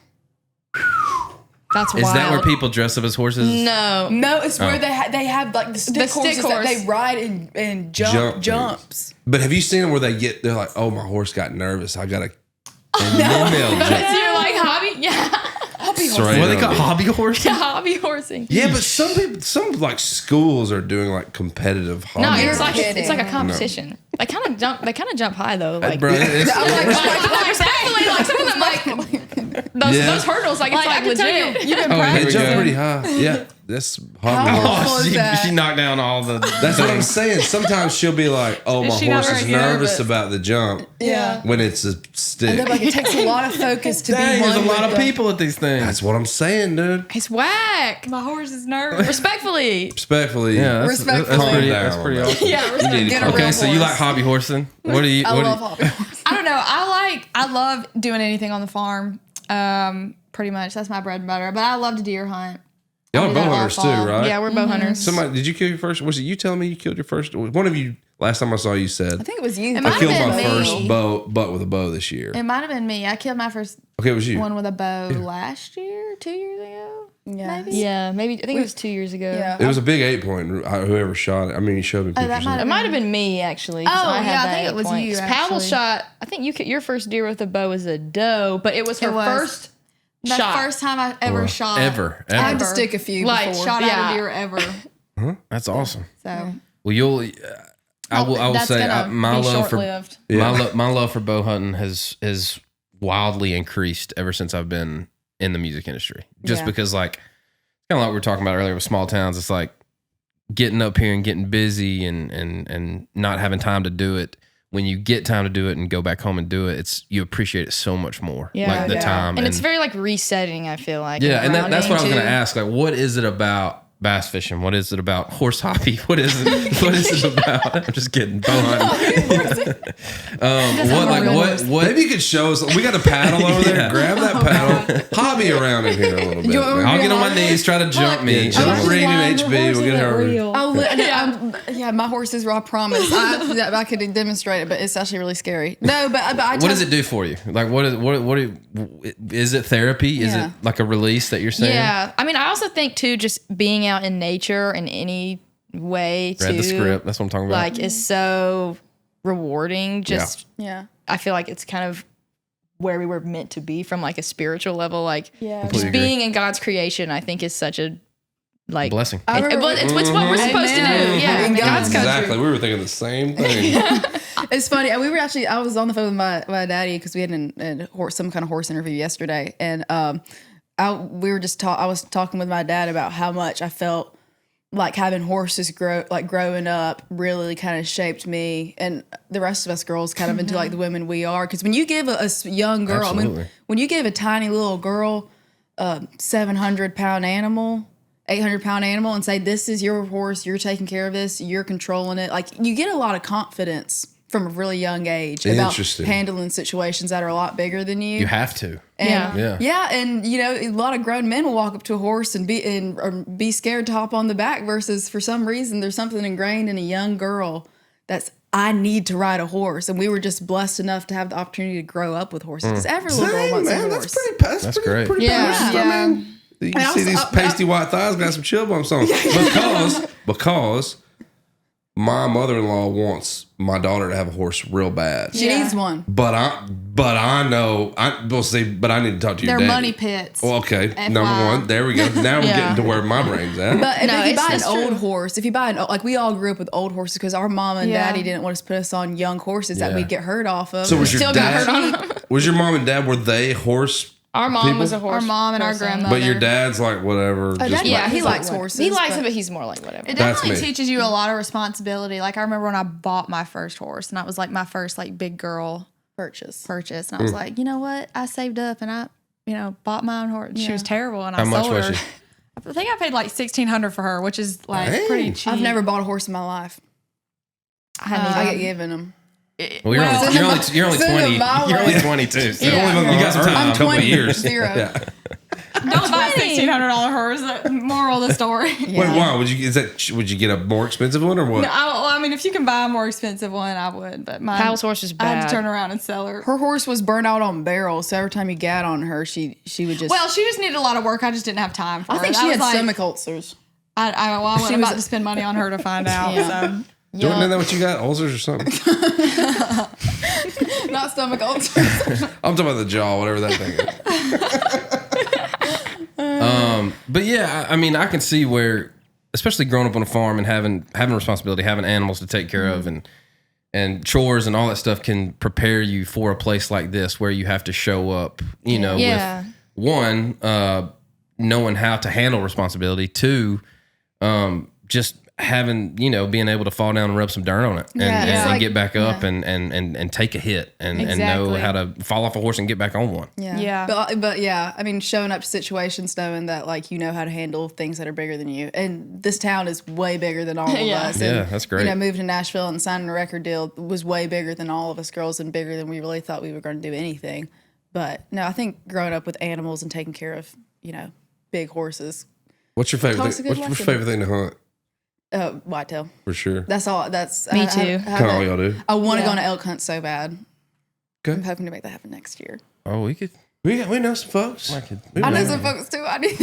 That's Is wild. that where people dress up as horses? No. No, it's Oh. where they have like the stick stick horses that horse. they ride and Jump jumps. But have you seen them where they're like, oh, my horse got nervous. I gotta. And then they'll jump. So you're like hobby? Yeah. Straight What are they up. call hobby horses? Hobby horsing. Yeah, but some like schools are doing like competitive hobby. No, You're it's like kidding. it's like a competition. They kind of jump high though. Like, Bro, it's, I'm like, like respectfully, like some of them like Yeah. those hurdles, like it's Like, I like can tell legit. you, you've been Oh, They here we jump go. pretty high. Yeah, that's hobby How horse. awful is that? she knocked down all the. That's what I'm saying. Sometimes she'll be like, oh, my she not horse is very nervous nervous? about the jump Yeah. when it's a And stick. then, like it takes a lot of focus to Dang, be there's a one lot with of the- people at these things. That's what I'm saying, dude. It's whack. My horse is nervous. Respectfully. Respectfly. Yeah, that's Respectfully. pretty. Calm That's down pretty on that. awesome. Yeah, You need to Get a calm real Okay, so you horse. like hobby horsing? What do you? I What love do you, hobby horses. I don't know. I love doing anything on the farm. Pretty much. That's my bread and butter. But I love to deer hunt. Y'all are do bow that all hunters too, fall. right? Yeah, we're bow hunters. Somebody, did you kill your first? Was it you telling me you killed your first? One of you, last time I saw you said, I think it was you. might I have killed been my me. first butt with a bow this year. It might have been me. I killed my first Okay, it was you. one with a bow last year, 2 years ago. Yeah. Maybe. Yeah, maybe I think it was 2 years ago. Yeah. It was a big 8-point. Whoever shot it. I mean, you showed me Oh, pictures. that might It have might have been me actually. 'cause Oh, I had yeah, I that think it was 8 points. you, Pavel actually. shot. I think your first deer with a bow was a doe, but it was her It was. first the shot. first time I ever shot. ever? I had to Ever. stick a few Like, before. Shot at Yeah. a deer ever. That's awesome. So Well, you'll. I will that's say gonna my be love for short-lived. my love for bow hunting has wildly increased ever since I've been in the music industry. Just Yeah. because, like, kind of like we were talking about earlier with small towns, it's like getting up here and getting busy and not having time to do it. When you get time to do it and go back home and do it, it's you appreciate it so much more. Yeah. Like the Yeah. time and it's very like resetting. I feel like. yeah, and that's what I was grounding, going to too. ask. Like, what is it about bass fishing? What is it about horse hobby? What is it? What is it about? I'm just kidding. Bow hunting. What? Maybe you could show us. We got a paddle over there. Yeah. Grab that paddle. Hobby around in here a little bit. You want me man. I'll get on my knees, try to jump me. Jump rating HB. We'll get her. Yeah, my horse is raw. I promise. I could demonstrate it, but it's actually really scary. No, but I What does it do for you? Like, is it therapy? Is Yeah. it like a release that you're saying? Yeah, I mean, I also think too, just being out in nature in any way Read too, the script. That's what I'm talking about. like, is so rewarding. Just, Yeah. I feel like it's kind of where we were meant to be from like a spiritual level. Like, Yeah. Completely just being in God's creation, I think is such a like blessing. it's what we're supposed to do. Amen. Yeah, In God's country. Exactly. We were thinking the same thing. It's funny. We were actually. I was on the phone with my daddy because we had some kind of horse interview yesterday, and we were just I was talking with my dad about how much I felt like having horses growing up really kind of shaped me and the rest of us girls kind of into like the women we are. Because when you give a young girl, Absolutely. when you give a tiny little girl a 700-pound animal. 800-pound animal and say, this is your horse, you're taking care of this, you're controlling it. Like, you get a lot of confidence from a really young age about Interesting. handling situations that are a lot bigger than you. You have to. And, Yeah. yeah, and you know, a lot of grown men will walk up to a horse and be scared to hop on the back versus for some reason there's something ingrained in a young girl that's I need to ride a horse. And we were just blessed enough to have the opportunity to grow up with horses because every little girl Dang, wants man, a that's horse. pretty. That's great. Pretty Yeah. balanced. Yeah. I mean, you can see these pasty white thighs got some chill bumps on because my mother-in-law wants my daughter to have a horse real bad. She needs one. But But I know, we'll see, but I need to talk to your They're dad. money pits. Well, okay, FYI. number one. There we go. Now we're getting to where my brain's at. But No, if you it's buy an just old true. horse, if you buy like we all grew up with old horses because our mom and Yeah. daddy didn't want us to put us on young horses that Yeah. we'd get hurt off of. So was your Still got hurt dad? on. Was your mom and dad, were they horse? Our mom People? was a horse. Our mom and our person. grandmother. But your dad's like whatever. Daddy- just yeah, like- he he's likes like- horses. He likes but- it, but he's more like whatever. It That's definitely me. teaches you a lot of responsibility. Like I remember when I bought my first horse, and that was like my first like big girl purchase. purchase, and I was like, you know what? I saved up and I, bought my own horse. She was terrible, and How I much sold was her. she? I think I paid like $1,600 for her, which is like Dang. pretty cheap. I've never bought a horse in my life. I get given them. Well, you're only you're only Send them 20. my You're way. only 22. So You've only been you on got some Earth time. a couple 20, years. 0. Yeah. Don't buy a $1,600 horse. Moral of the story. Wait, why? Would you get a more expensive one or what? No, I mean, if you can buy a more expensive one, I would. But my Kyle's horse is I had bad. to turn around and sell her. Her horse was burnt out on barrels, so every time you gat on her, she would just. Well, she just needed a lot of work. I just didn't have time for I her. think That she was had like, stomach ulcers. I wasn't She was- about to spend money on her to find out. Yeah. So. Jordan, isn't that what you got? Ulcers or something? Not stomach ulcers. I'm talking about the jaw, whatever that thing is. But yeah, I mean, I can see where, especially growing up on a farm and having responsibility, having animals to take care of, and chores and all that stuff can prepare you for a place like this where you have to show up. Yeah. With one, knowing how to handle responsibility. Two, just having being able to fall down and rub some dirt on it and get back up and take a hit and know Exactly. how to fall off a horse and get back on one. Yeah. But yeah, I mean, showing up to situations knowing that like you know how to handle things that are bigger than you, and this town is way bigger than all of us. And, Yeah, that's great. moving to Nashville and signing a record deal was way bigger than all of us girls and bigger than we really thought we were going to do anything. But no, I think growing up with animals and taking care of big horses, What's your favorite Costs a thing? good What's your lesson. favorite thing to hunt? whitetail. For sure. That's all. That's Me too. Kind of all y'all do. I want to Yeah. go on an elk hunt so bad. Okay. I'm hoping to make that happen next year. Oh, we could. We know some folks. We I know know. some folks too. I need.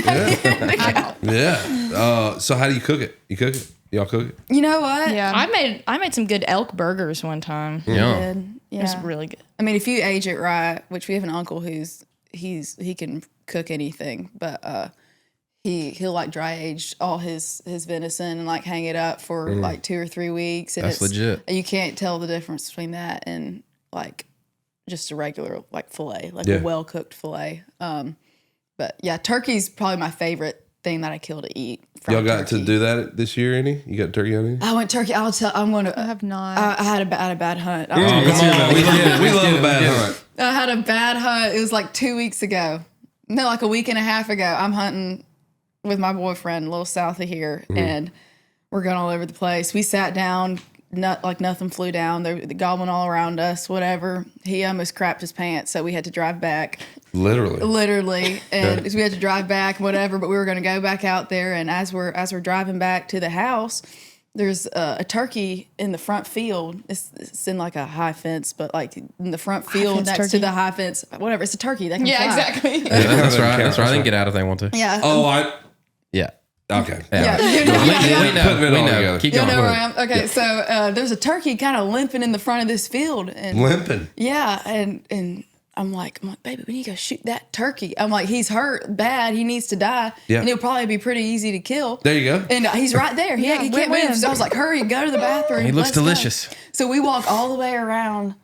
Yeah. So how do you cook it? You cook it? Y'all cook it? You know what? Yeah. I made some good elk burgers one time. Yeah. Good. It was Yeah. really good. I mean, if you age it right, which we have an uncle he can cook anything, but he'll like dry age all his venison and like hang it up for like 2 or 3 weeks. And That's legit. You can't tell the difference between that and like just a regular like fillet, like Yeah. a well cooked fillet. But yeah, turkey's probably my favorite thing that I kill to eat. fried Y'all got to turkey. do that this year, any? You got turkey on any? I went turkey. I'm going to. I have not. I had a bad hunt. Come on, we love a bad hunt. I had a bad hunt. It was like 2 weeks ago. No, like a week and a half ago. I'm hunting with my boyfriend a little south of here, and we're going all over the place. We sat down, nothing flew down. They're gobbling all around us, whatever. He almost crapped his pants, so we had to drive back. Literally, and we had to drive back, whatever. But we were going to go back out there, and as we're driving back to the house, there's a turkey in the front field. It's in like a high fence, but like in the front field fence next turkey? to the high fence, whatever. It's a turkey. That can fly. exactly. Yeah, that's right. That's right. They can get out if they want to. Yeah. Oh, Yeah. okay. Yeah. We know. Putting it We all know. together. Keep You going. know where I am. Okay, so there's a turkey kind of limping in the front of this field, and Limping. yeah, and I'm like, baby, we need to go shoot that turkey. I'm like, he's hurt bad. He needs to die. Yeah. And he'll probably be pretty easy to kill. There you go. And he's right there. He can't win-win. move. So I was like, hurry, go to the bathroom. He looks Let's go. delicious. So we walk all the way around.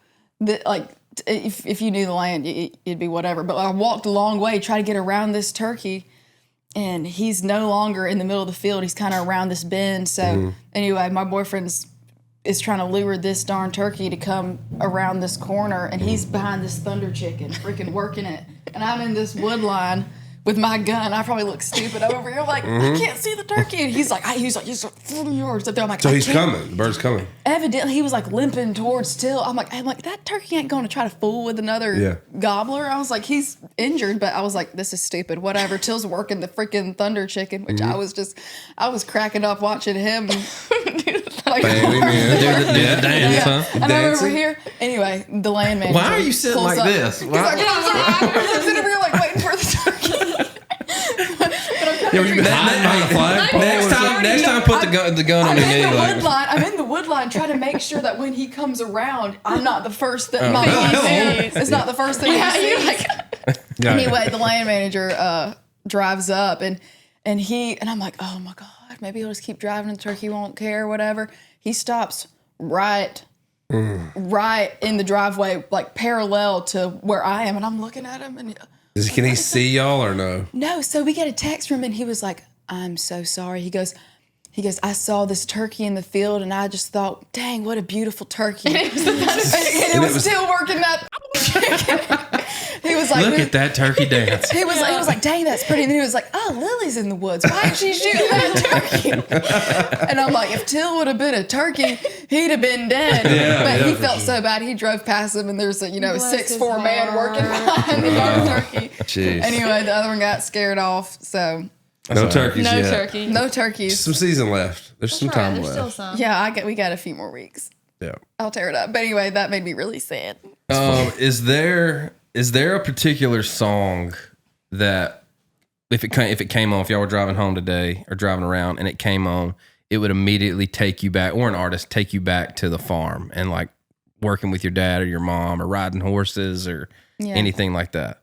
If you knew the land, it'd be whatever. But I walked a long way, try to get around this turkey. And he's no longer in the middle of the field. He's kind of around this bend. So anyway, my boyfriend's is trying to lure this darn turkey to come around this corner, and he's behind this thunder chicken, freaking working it. And I'm in this wood line with my gun. I probably look stupid over here, like I can't see the turkey. And he's like, he's full of yours up there. I'm like, So I he's can't. coming. The bird's coming. Evidently, he was like limping towards Till. I'm like, that turkey ain't going to try to fool with another gobbler. I was like, he's injured, but I was like, this is stupid. Whatever. Till's working the freaking thunder chicken, which I was cracking up watching him. Like, Baby, man. Do the dance, huh? and I'm over Dancing? here. Anyway, the land manager. Why are you sitting pulls like up. this? He's Why- like, I'm sitting over here like waiting for the turkey. Yeah, you been hiding behind the flagpole or something? next time put the gun on I'm your in knee. the Like, wood line. I'm in the wood line trying to make sure that when he comes around, I'm not the first that my Oh. it's not the first thing he sees. Anyway, the land manager drives up and I'm like, oh my God, maybe he'll just keep driving and the turkey won't care or whatever. He stops right in the driveway, like parallel to where I am, and I'm looking at him and Can he see y'all or no? no, so we get a text from him and he was like, I'm so sorry. He goes, I saw this turkey in the field and I just thought, dang, what a beautiful turkey. And it was still working that chicken. He was like, look at that turkey dance. He was like, dang, that's pretty. And then he was like, oh, Lily's in the woods. Why did she shoot that turkey? And I'm like, if Till would have been a turkey, he'd have been dead. But he felt so bad. He drove past him and there's a 6'4" man working behind the darn turkey. Jeez. Anyway, the other one got scared off. So No turkeys No yet. turkey. no turkeys. Some season left. There's some time There's left. still some. Yeah, we got a few more weeks. Yeah. I'll tear it up. But anyway, that made me really sad. Is there a particular song that if it came on, if y'all were driving home today or driving around and it came on, it would immediately take you back, or an artist take you back to the farm and like working with your dad or your mom or riding horses or anything like that?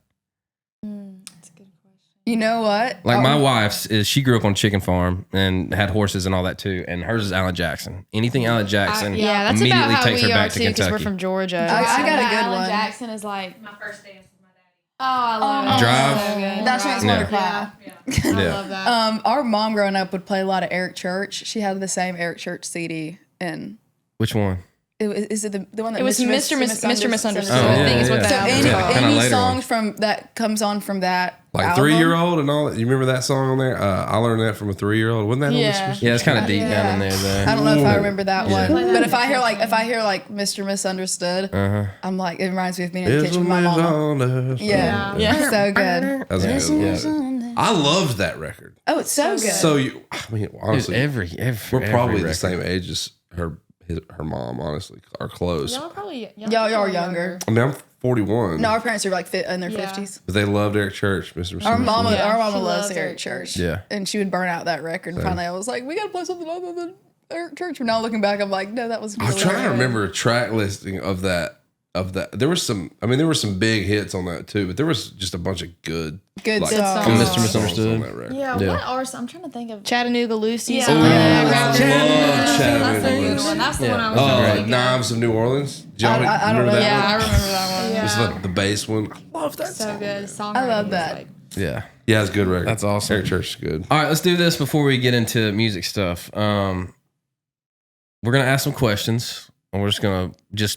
You know what? Like my wife's she grew up on a chicken farm and had horses and all that too, and hers is Alan Jackson. Anything Alan Jackson Yeah, that's immediately about how takes her we are back to too, because we're Kentucky. from Georgia. I got a good Alan one. Jackson is like, My first dance with my daddy. oh, I love it. Drive. So good. That makes me want to Yeah. cry. I love that. Our mom growing up would play a lot of Eric Church. She had the same Eric Church CD, and Which one? is it the one that It was Mr. Misunderstood. Oh, I think is yeah, what yeah. that So album's called. Kinda any later songs from that comes on from that Like album? 3-year-old and all that. You remember that song on there? I learned that from a 3-year-old. Wasn't that on Yeah. this? Yeah, it's kind of deep down in there though. I don't know if I remember that Yeah. one, but if I hear like Mr. Misunderstood, I'm like, it reminds me of being in the kitchen with my mama. Yeah, so good. That's a good one. I loved that record. Oh, it's so good. So I mean, honestly, Every we're probably the record. same age as her mom. Honestly, are close. Y'all are probably Y'all are younger. I mean, I'm 41. No, our parents are like in their Yeah. 50s. But they loved Eric Church, Mr. Our mama, Yeah, our mama she loves loves Eric Eric Church. Yeah. And she would burn out that record. And finally, I was like, we got to play something other than Eric Church. But now looking back, I'm like, no, that was really I'm trying to good. remember a track listing of that. There was some. I mean, there were some big hits on that too, but there was just a bunch of good Good songs. songs. good Mr. songs Misunderstood. on that record. Yeah, Yeah. what are some? I'm trying to think of. Chattanooga Lucy's. Yeah. on Ooh, there. I love That's Chattanooga a good Blues. one. That's the one I was trying to think of. Knives of New Orleans. Did y'all I don't remember know. that Yeah, I one? remember that one. Just Yeah. the bass one. I love that So song. good. Song I love writing is that. like- Yeah. Yeah, it's a good record. That's awesome. Eric Church is good. All right, let's do this before we get into music stuff. We're gonna ask some questions, and we're just gonna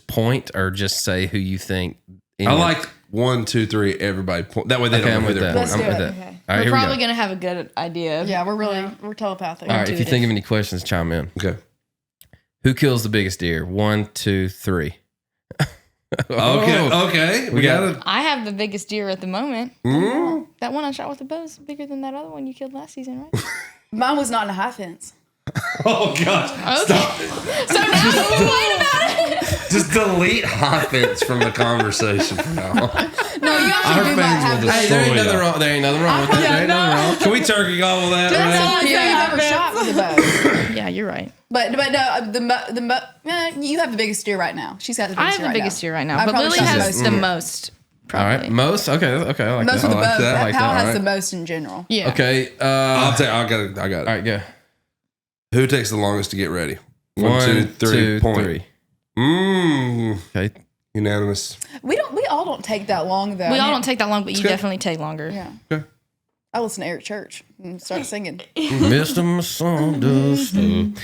point or just say who you think. I like 1, 2, 3. Everybody point. That way they Okay, don't I'm know who with they're that. Let's pointing. do I'm it. with that. Okay. All right, We're here we probably go. gonna have a good idea. Yeah, we're telepathic. All right, if you think of any questions, chime in. Okay. Who kills the biggest deer? 1, 2, 3. Okay. We got it. I have the biggest deer at the moment. Mm? That one I shot with the bow is bigger than that other one you killed last season, right? Mine was not in a high fence. Oh gosh. Okay. So now you complain about it. Just delete offense from the conversation for now. No, you actually do not have will Hey, there ain't destroy nothing ya. wrong. There ain't nothing wrong with that. There ain't nothing wrong. Can we turkey gobble that? That's the man? only thing I've ever shot with a bow. Yeah, you're right. But no, you have the biggest deer right now. She's got the I biggest have the biggest deer right now, I but probably Lily shot has most the deer. most. All Probably. right, most. Okay, I like Most that. with the like bow. that. I like Powell that. has All the right. most in general. Yeah. Okay. I'll tell you. I got it. All right, go. Who takes the longest to get ready? 1, 1, 2, 3. 2, Point. 3. Okay. Unanimous. We all don't take that long though. We I all mean, don't take that long, but you good. definitely take longer. Yeah. Okay. I listen to Eric Church and start singing. Mr. Misunderstood.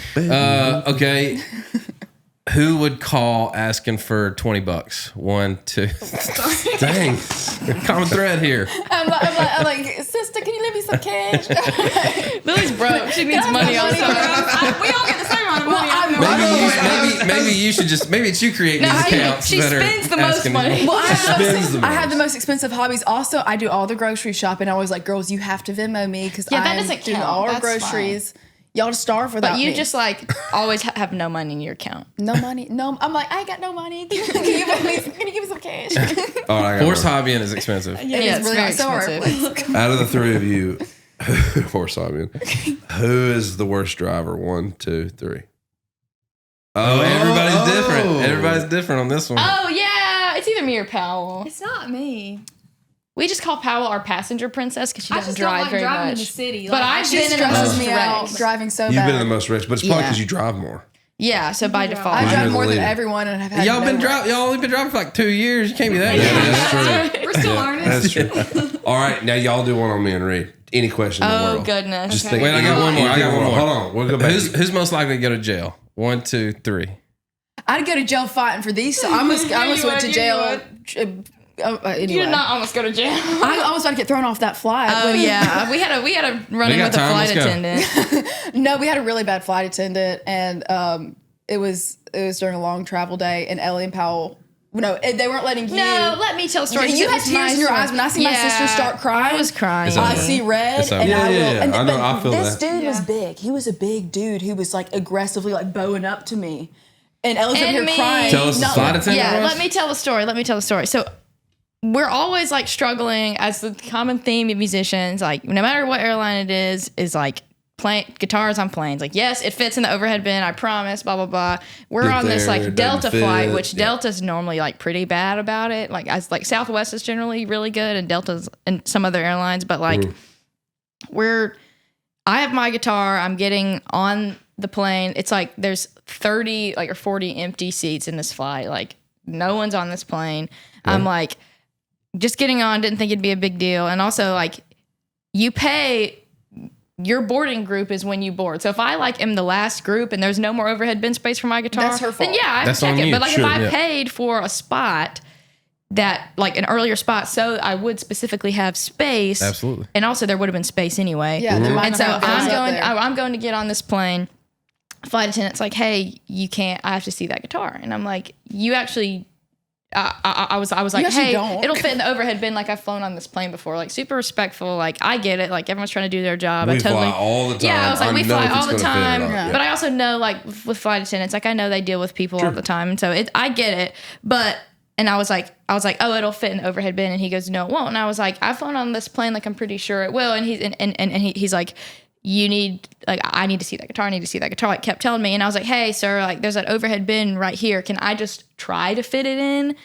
Okay. Who would call asking for $20? 1, 2. Dang. Common thread here. I'm like, sister, can you leave me some cash? Lily's broke. She needs money also. We all get the same amount of money. Maybe you should just, maybe it's you create these accounts. she that are spends the most asking money. you. Well, Spends the I have most. the most expensive hobbies. Also, I do all the grocery shopping. I always like, girls, you have to Venmo me because Yeah, that I'm doesn't doing count. all our That's groceries. Y'all just starve without But you me. just like always have no money in your account. no money. No, I'm like, I ain't got no money. Can you give me some cash? All right. I got Horse one. hobbying is expensive. Yeah, it's really very so are expensive. please. Out of the three of you, horse hobby. Who is the worst driver? 1, 2, 3. Oh, everybody's different. Everybody's different on this one. Oh yeah, it's either me or Powell. It's not me. We just call Powell our passenger princess because she I doesn't just don't drive like very driving much. in the city. But Like, I've She been in the stresses most me out wrecks. driving so You've bad. been in the most wrecks, but it's probably Yeah. because you drive more. Yeah, so by default. I You're drive the more than leader. everyone and have had Y'all been no driving. Y'all only been driving for like 2 years. You can't be that. Yeah, good. that's true. We're still learning. That's true. All right, now y'all do one on me and Reed. Any question in the Oh world. goodness. Just Okay. think. Wait, I got one more. I got one more. Hold on. We'll go back. Who's most likely to go to jail? 1, 2, 3. I'd go to jail fighting for these. So I almost went to jail. Anyway. You did not almost go to jail. I almost about to get thrown off that flight. Oh yeah, we had a run in got with a time, flight let's go. attendant. No, we had a really bad flight attendant, and it was during a long travel day, and Ellie and Powell. No, they weren't letting you. No, let me tell a story. You It had was tears my in your story. eyes when I see my sister start crying. I was crying. It's over. I see red, It's over. and Yeah, I will. yeah, yeah. And, I know, but I feel this that. dude was big. He was a big dude who was like aggressively like bowing up to me, and Ellie's up And here me. crying. Tell us the Not flight like- attendant Yeah, was? let me tell the story. So we're always like struggling as the common theme of musicians, like no matter what airline it is like guitars on planes. Like, yes, it fits in the overhead bin, I promise, blah, blah, blah. We're Get on this there, like it Delta doesn't flight, fit. which Yeah. Delta's normally like pretty bad about it. Like as like Southwest is generally really good and Delta's and some other airlines, but like I have my guitar, I'm getting on the plane. It's like there's 30 like or 40 empty seats in this flight. Like no one's on this plane. I'm like just getting on, didn't think it'd be a big deal. And also like you pay your boarding group is when you board. So if I like am the last group and there's no more overhead bin space for my guitar, That's her fault. then yeah, I That's check on it. you. But like Sure, if I yeah. paid for a spot that like an earlier spot, so I would specifically have space. Absolutely. And also there would have been space anyway. Yeah, there might And not so have been I'm up going. there. I'm going to get on this plane. Flight attendant's like, "Hey, you can't. I have to see that guitar." And I'm like, "You actually." I was like, actually "Hey, don't." it'll fit in the overhead bin." Like I've flown on this plane before. Like super respectful. Like I get it. Like everyone's trying to do their job. We I totally. fly all the time. Yeah, I was like, we know fly if it's all the gonna fit or time. not. Yeah. But I also know, like with flight attendants, like I know they deal with people all the time, and so I get it. But and I was like, oh, it'll fit in the overhead bin, and he goes, no, it won't. And I was like, I've flown on this plane, like I'm pretty sure it will. And he's like, you need like I need to see that guitar. I need to see that guitar. Like kept telling me, and I was like, hey, sir, like there's that overhead bin right here. Can I just try to fit it in?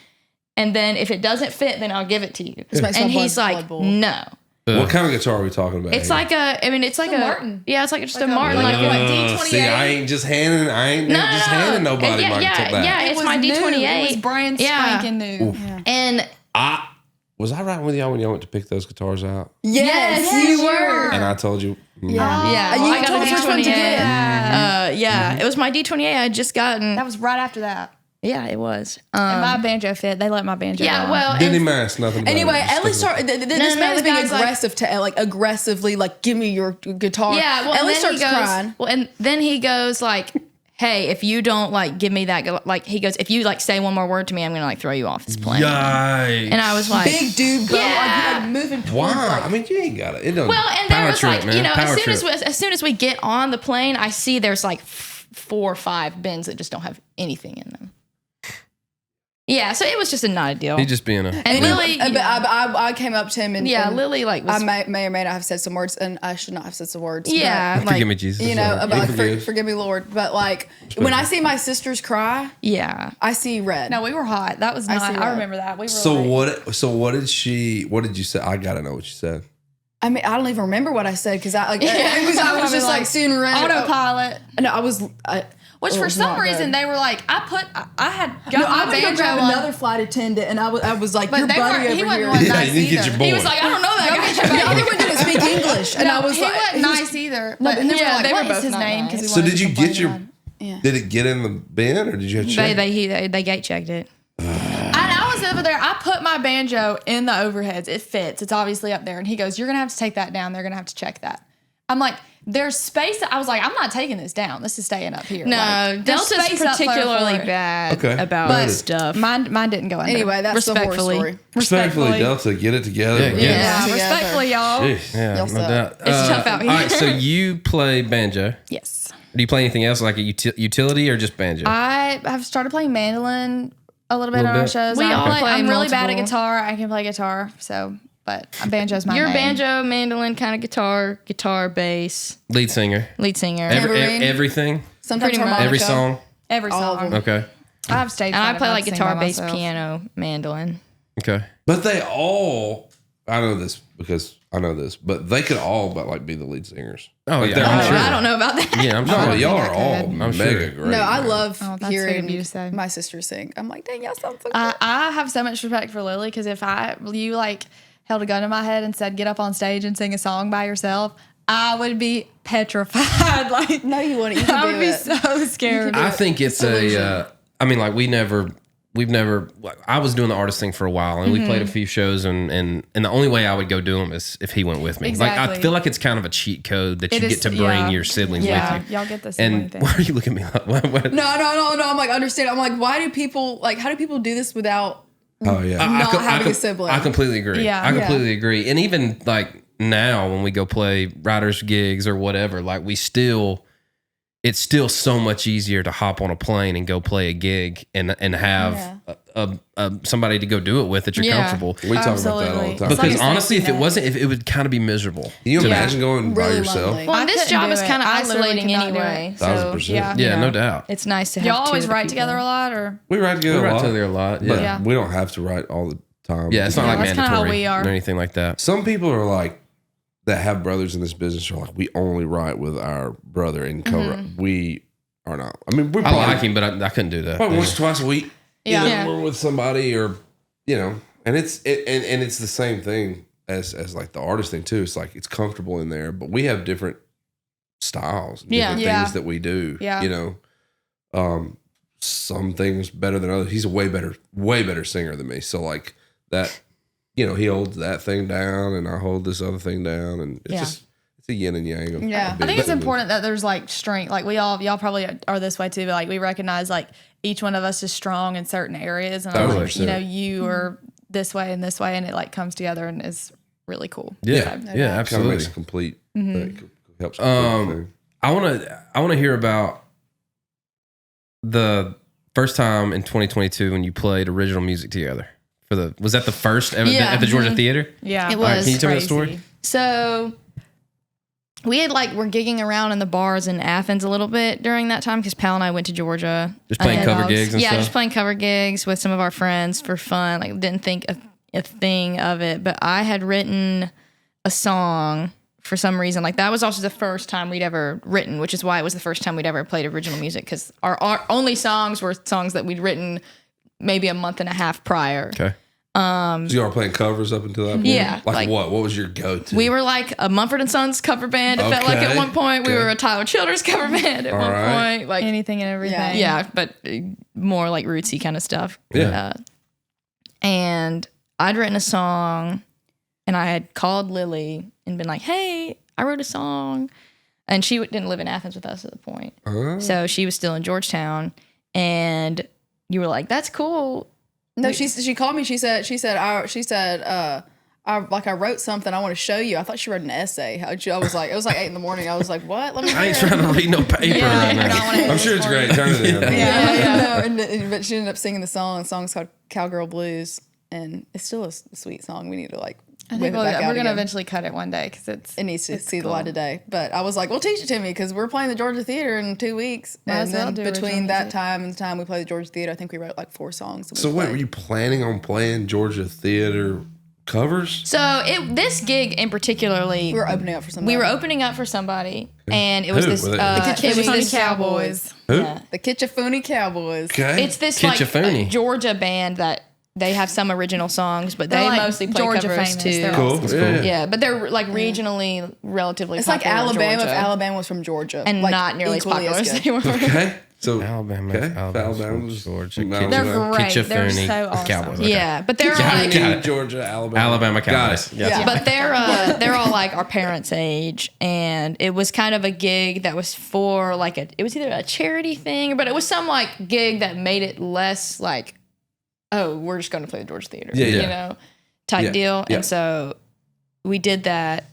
And then if it doesn't fit, then I'll give it to you. makes my And he's blood like, boil. no. What kind of guitar are we talking about? It's here? like it's like a Martin. Yeah, it's like just Like a a- Martin. like Like what, what? D28? See, I ain't just handing nobody And my yeah, guitar. yeah, It it's was my new. D28. It was brand Yeah. spanking new. And Was I riding with y'all when y'all went to pick those guitars out? Yes, you were. And I told you, Yeah. yeah, You well, I got told a us which one to D28. get. Yeah, it was my D28. I had just gotten. That was right after that. Yeah, it was. And my banjo fit. They let my banjo Yeah, down. well, didn't and- mask nothing. About Anyway, it. Just Ellie sticking- started. This no, man is the being guy's like- aggressive to like aggressively like give me your guitar. yeah, well, and Ellie then starts he goes, crying. Well, and then he goes like, "Hey, if you don't like give me that, like," he goes, "If you like say one more word to me, I'm gonna like throw you off this plane." Yikes. And I was like, Big dude, bro, Yeah. like moving towards. Why? Like, I mean, you ain't got it. It doesn't. well, and there Power was trip, like, man. you know, Power as soon as we get on the plane, I see there's like 4 or 5 bins that just don't have anything in them. Yeah, so it was just a not a deal. He just being a. And Lily, but I came up to him and yeah, and Lily like was, I may or may not have said some words, and I should not have said some words. yeah, like, Forgive me, Jesus. but, you know, about like, forgive. forgive me, Lord. But like when I see my sisters cry, yeah. I see red. No, we were hot. That was I not. see I that. remember that. We were. So like, what did she? What did you say? I gotta know what you said. I mean, I don't even remember what I said because I like Yeah. I was Probably just like seeing red. autopilot. No, I was. Which it for was some not reason good. they were like, I had got No, my I was gonna banjo grab on, another flight attendant, and I was like, but your they buddy weren't. He over wasn't here. one Yeah, nice you need to get either. your boy. He was like, I don't know that guy. The other one didn't speak English, and I was he like, wasn't he was- nice either. No, But and they yeah, were like, they were what both is his not name? nice. we So wanted did to you complain get your? about him. Did it get in the bin or did you have to check? They gate checked it. And I was over there. I put my banjo in the overheads. It fits. It's obviously up there. And he goes, "You're gonna have to take that down. They're gonna have to check that." I'm like, "There's space." I was like, "I'm not taking this down. This is staying up here." No, Like, there's Delta's space up there particularly for it. bad Okay. about But- stuff. Mine didn't go under. Anyway, that's the horror Respectfully. story. Respectfully, Delta, get it together. Yeah, man. yeah. Yeah, Together. respectfully, y'all. Jeez. Yeah, Y'all no suck. doubt. It's tough out here. All right, so you play banjo. Yes. Do you play anything else like a utility or just banjo? I have started playing mandolin a little bit Little on our bit. shows. We all play I'm really bad at multiple. guitar. I can play guitar. So but banjo's my You're main. banjo, mandolin, kind of guitar, bass, Lead singer. Tambourine. Everything. Sometimes Pretty much. harmonica. Every song. Every All of song. them. Okay. I have stage. and I fright play if like sing guitar, by bass, myself. piano, mandolin. Okay. But they all, I know this because I know this, but they could all but like be the lead singers. Oh, Like, yeah. they're I'm all- sure. I don't know about that. Yeah, I'm No, sure. y'all think I are all could. I'm mega sure. great. No, I man. love Oh, that's sweet hearing of you to say. my sister sing. I'm like, dang, y'all sound so good. I have so much respect for Lily because if you like held a gun to my head and said get up on stage and sing a song by yourself, I would be petrified. Like No, you wouldn't. You can I do would be it. so scared. I think it's I mean, like we've never, like, I was doing the artist thing for a while and we played a few shows and the only way I would go do them is if he went with me. Like, I Exactly. feel like it's kind of a cheat code that It you is- get to bring yeah. your siblings Yeah, with you. y'all get the same And thing. why are you looking at me like, what? No. I'm like, understand. I'm like, why do people, like, how do people do this without Oh yeah. not having a sibling? I completely agree. Yeah. I completely agree. And even like now when we go play writers gigs or whatever, like it's still so much easier to hop on a plane and go play a gig and have somebody to go do it with that you're Yeah. comfortable. We talk about that all Absolutely. the time. It's like Because a honestly, if safety it net. wasn't, if it would kind of be miserable. Can you imagine going by Really yourself? lonely. Well, I this couldn't job do is it. kind of I literally isolating could not do anyway. it. 1000%. Yeah. Yeah, you no know, doubt. It's nice to have Y'all two always other write people. together a lot, or We write together We a write lot, together a lot. but Yeah. we don't have to write all the time. Yeah, it's not like that's kinda how mandatory we are. or anything like that. Some people are like that have brothers in this business are like we only write with our brother and co. We are not. I mean, we're I probably, like him, but I couldn't do that. probably once or twice a week. Yeah. Either Yeah. we're with somebody or and it's and it's the same thing as like the artist thing too. It's like it's comfortable in there, but we have different styles, different Yeah. things that we do. Yeah. Some things better than others. He's a way better singer than me. So like that, he holds that thing down and I hold this other thing down, and it's Yeah. just it's a yin and yang. Of Yeah. of I think it's being- important that there's like strength. Like y'all probably are this way too, but like we recognize like each one of us is strong in certain areas, and I'm like, 100%. you are this way, and it like comes together and is really cool. Yeah, So, yeah, Kind of absolutely. makes a complete thing. Helps. complete thing. I want to hear about the first time in 2022 when you played original music together. Was that the first ever Yeah. at the Georgia Theater? Yeah, It All right, was can you tell me that crazy. story? So we had we're gigging around in the bars in Athens a little bit during that time because Pal and I went to Georgia. Just playing And- cover gigs and yeah, stuff. just playing cover gigs with some of our friends for fun. Like didn't think a thing of it, but I had written a song for some reason. Like that was also the first time we'd ever written, which is why it was the first time we'd ever played original music because our only songs were songs that we'd written maybe a month and a half prior. Okay. So you are playing covers up until that point? Yeah, Like, like- what? What was your go-to? We were like a Mumford and Sons cover band. It felt like at Okay, one point we okay. were a Tyler Childers cover band at All one right. point. Like Anything and everything. yeah, but more like rootsy kind of stuff. Yeah. And I'd written a song and I had called Lily and been like, hey, I wrote a song. And she didn't live in Athens with us at the point. So she was still in Georgetown. And you were like, that's cool. No, she called me. She said I wrote something. I want to show you. I thought she wrote an essay. I was like, it was like 8 a.m. I was like, what? Let me. I ain't hear it. trying to read no paper right now. I'm sure it's great. Turn it in. Yeah. But she ended up singing the song. The song's called Cowgirl Blues, and it's still a sweet song. We need to I think we're gonna eventually cut it one day because It needs to see the light of day. But I was like, well, teach it to me because we're playing the Georgia Theater in 2 weeks. Might and as well then do between original that music. time and the time we played the Georgia Theater, I think we wrote like 4 songs. that we So wait, played. were you planning on playing Georgia Theater covers? So this gig in particularly, We were opening up for somebody. we were opening up for somebody. And it was Who this, were they? it was Funny this Cowboys. Who? Yeah. The Kitchafoonie Cowboys. Okay. It's this Kitchafoonie. Georgia band that they have some original songs, but They're they like mostly play Georgia covers famous. too. They're cool. That's Yeah. cool. Yeah, but they're like regionally relatively It's like popular in Alabama Georgia, if Alabama was from Georgia. and like, not nearly as equally popular as good. they were. Okay. So Alabama. Okay. Alabama's Alabama's Georgia. No, They're no. great. They're Kitchafoonie so awesome. Cowboys. Okay. Yeah, but they're Got it, like, got it. Georgia, Alabama. Alabama Got Cowboys. it. Yes. Yeah. but they're all like our parents' age, and it was kind of a gig that was for like it was either a charity thing, but it was some like gig that made it less like, oh, we're just going to play the Georgia Theater, Yeah, yeah. you know, type Yeah, deal. yeah. And so we did that.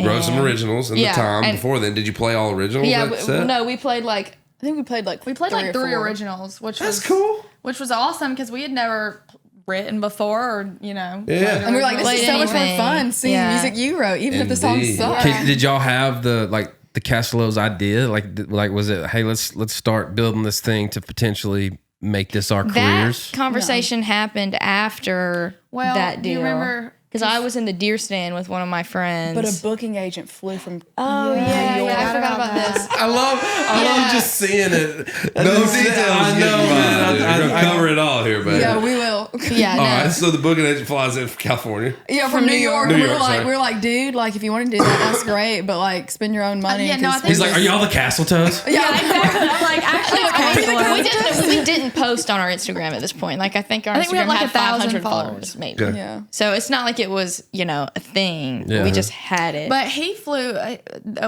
Wrote some and- originals in Yeah, the time and- before then. Did you play all originals? Yeah, that set? no, we played like I think we played like 3 or 4. originals, which That's was cool. which was awesome because we had never written before, or Yeah. And we're like, this Played is so much more anything. fun seeing Yeah. music you wrote, even if the songs Indeed. suck. Okay, did y'all have the Castellows idea? Like was it, hey, let's start building this thing to potentially make this our careers? That conversation happened after that do you deal. remember? Because I was in the deer stand with one of my friends. But a booking agent flew from yeah, I forgot about this. I love just seeing it. No details. I know, man. We're gonna cover it all here, baby. Yeah, we will. Yeah, no. All right, so the booking agent flies in from California. Yeah, from New York. New We York, sorry. were like, dude, like if you want to do that, that's great, but like spend your own money. yeah, no, I 'cause think He's like, are y'all the Castletoes? yeah, Exactly. I'm like, actually, we didn't post on our Instagram at this point. Like I think our I think we Instagram had like had 1,000 500 followers, maybe. Okay. yeah. So it's not like it was, a thing. Yeah. We just had it. But he flew.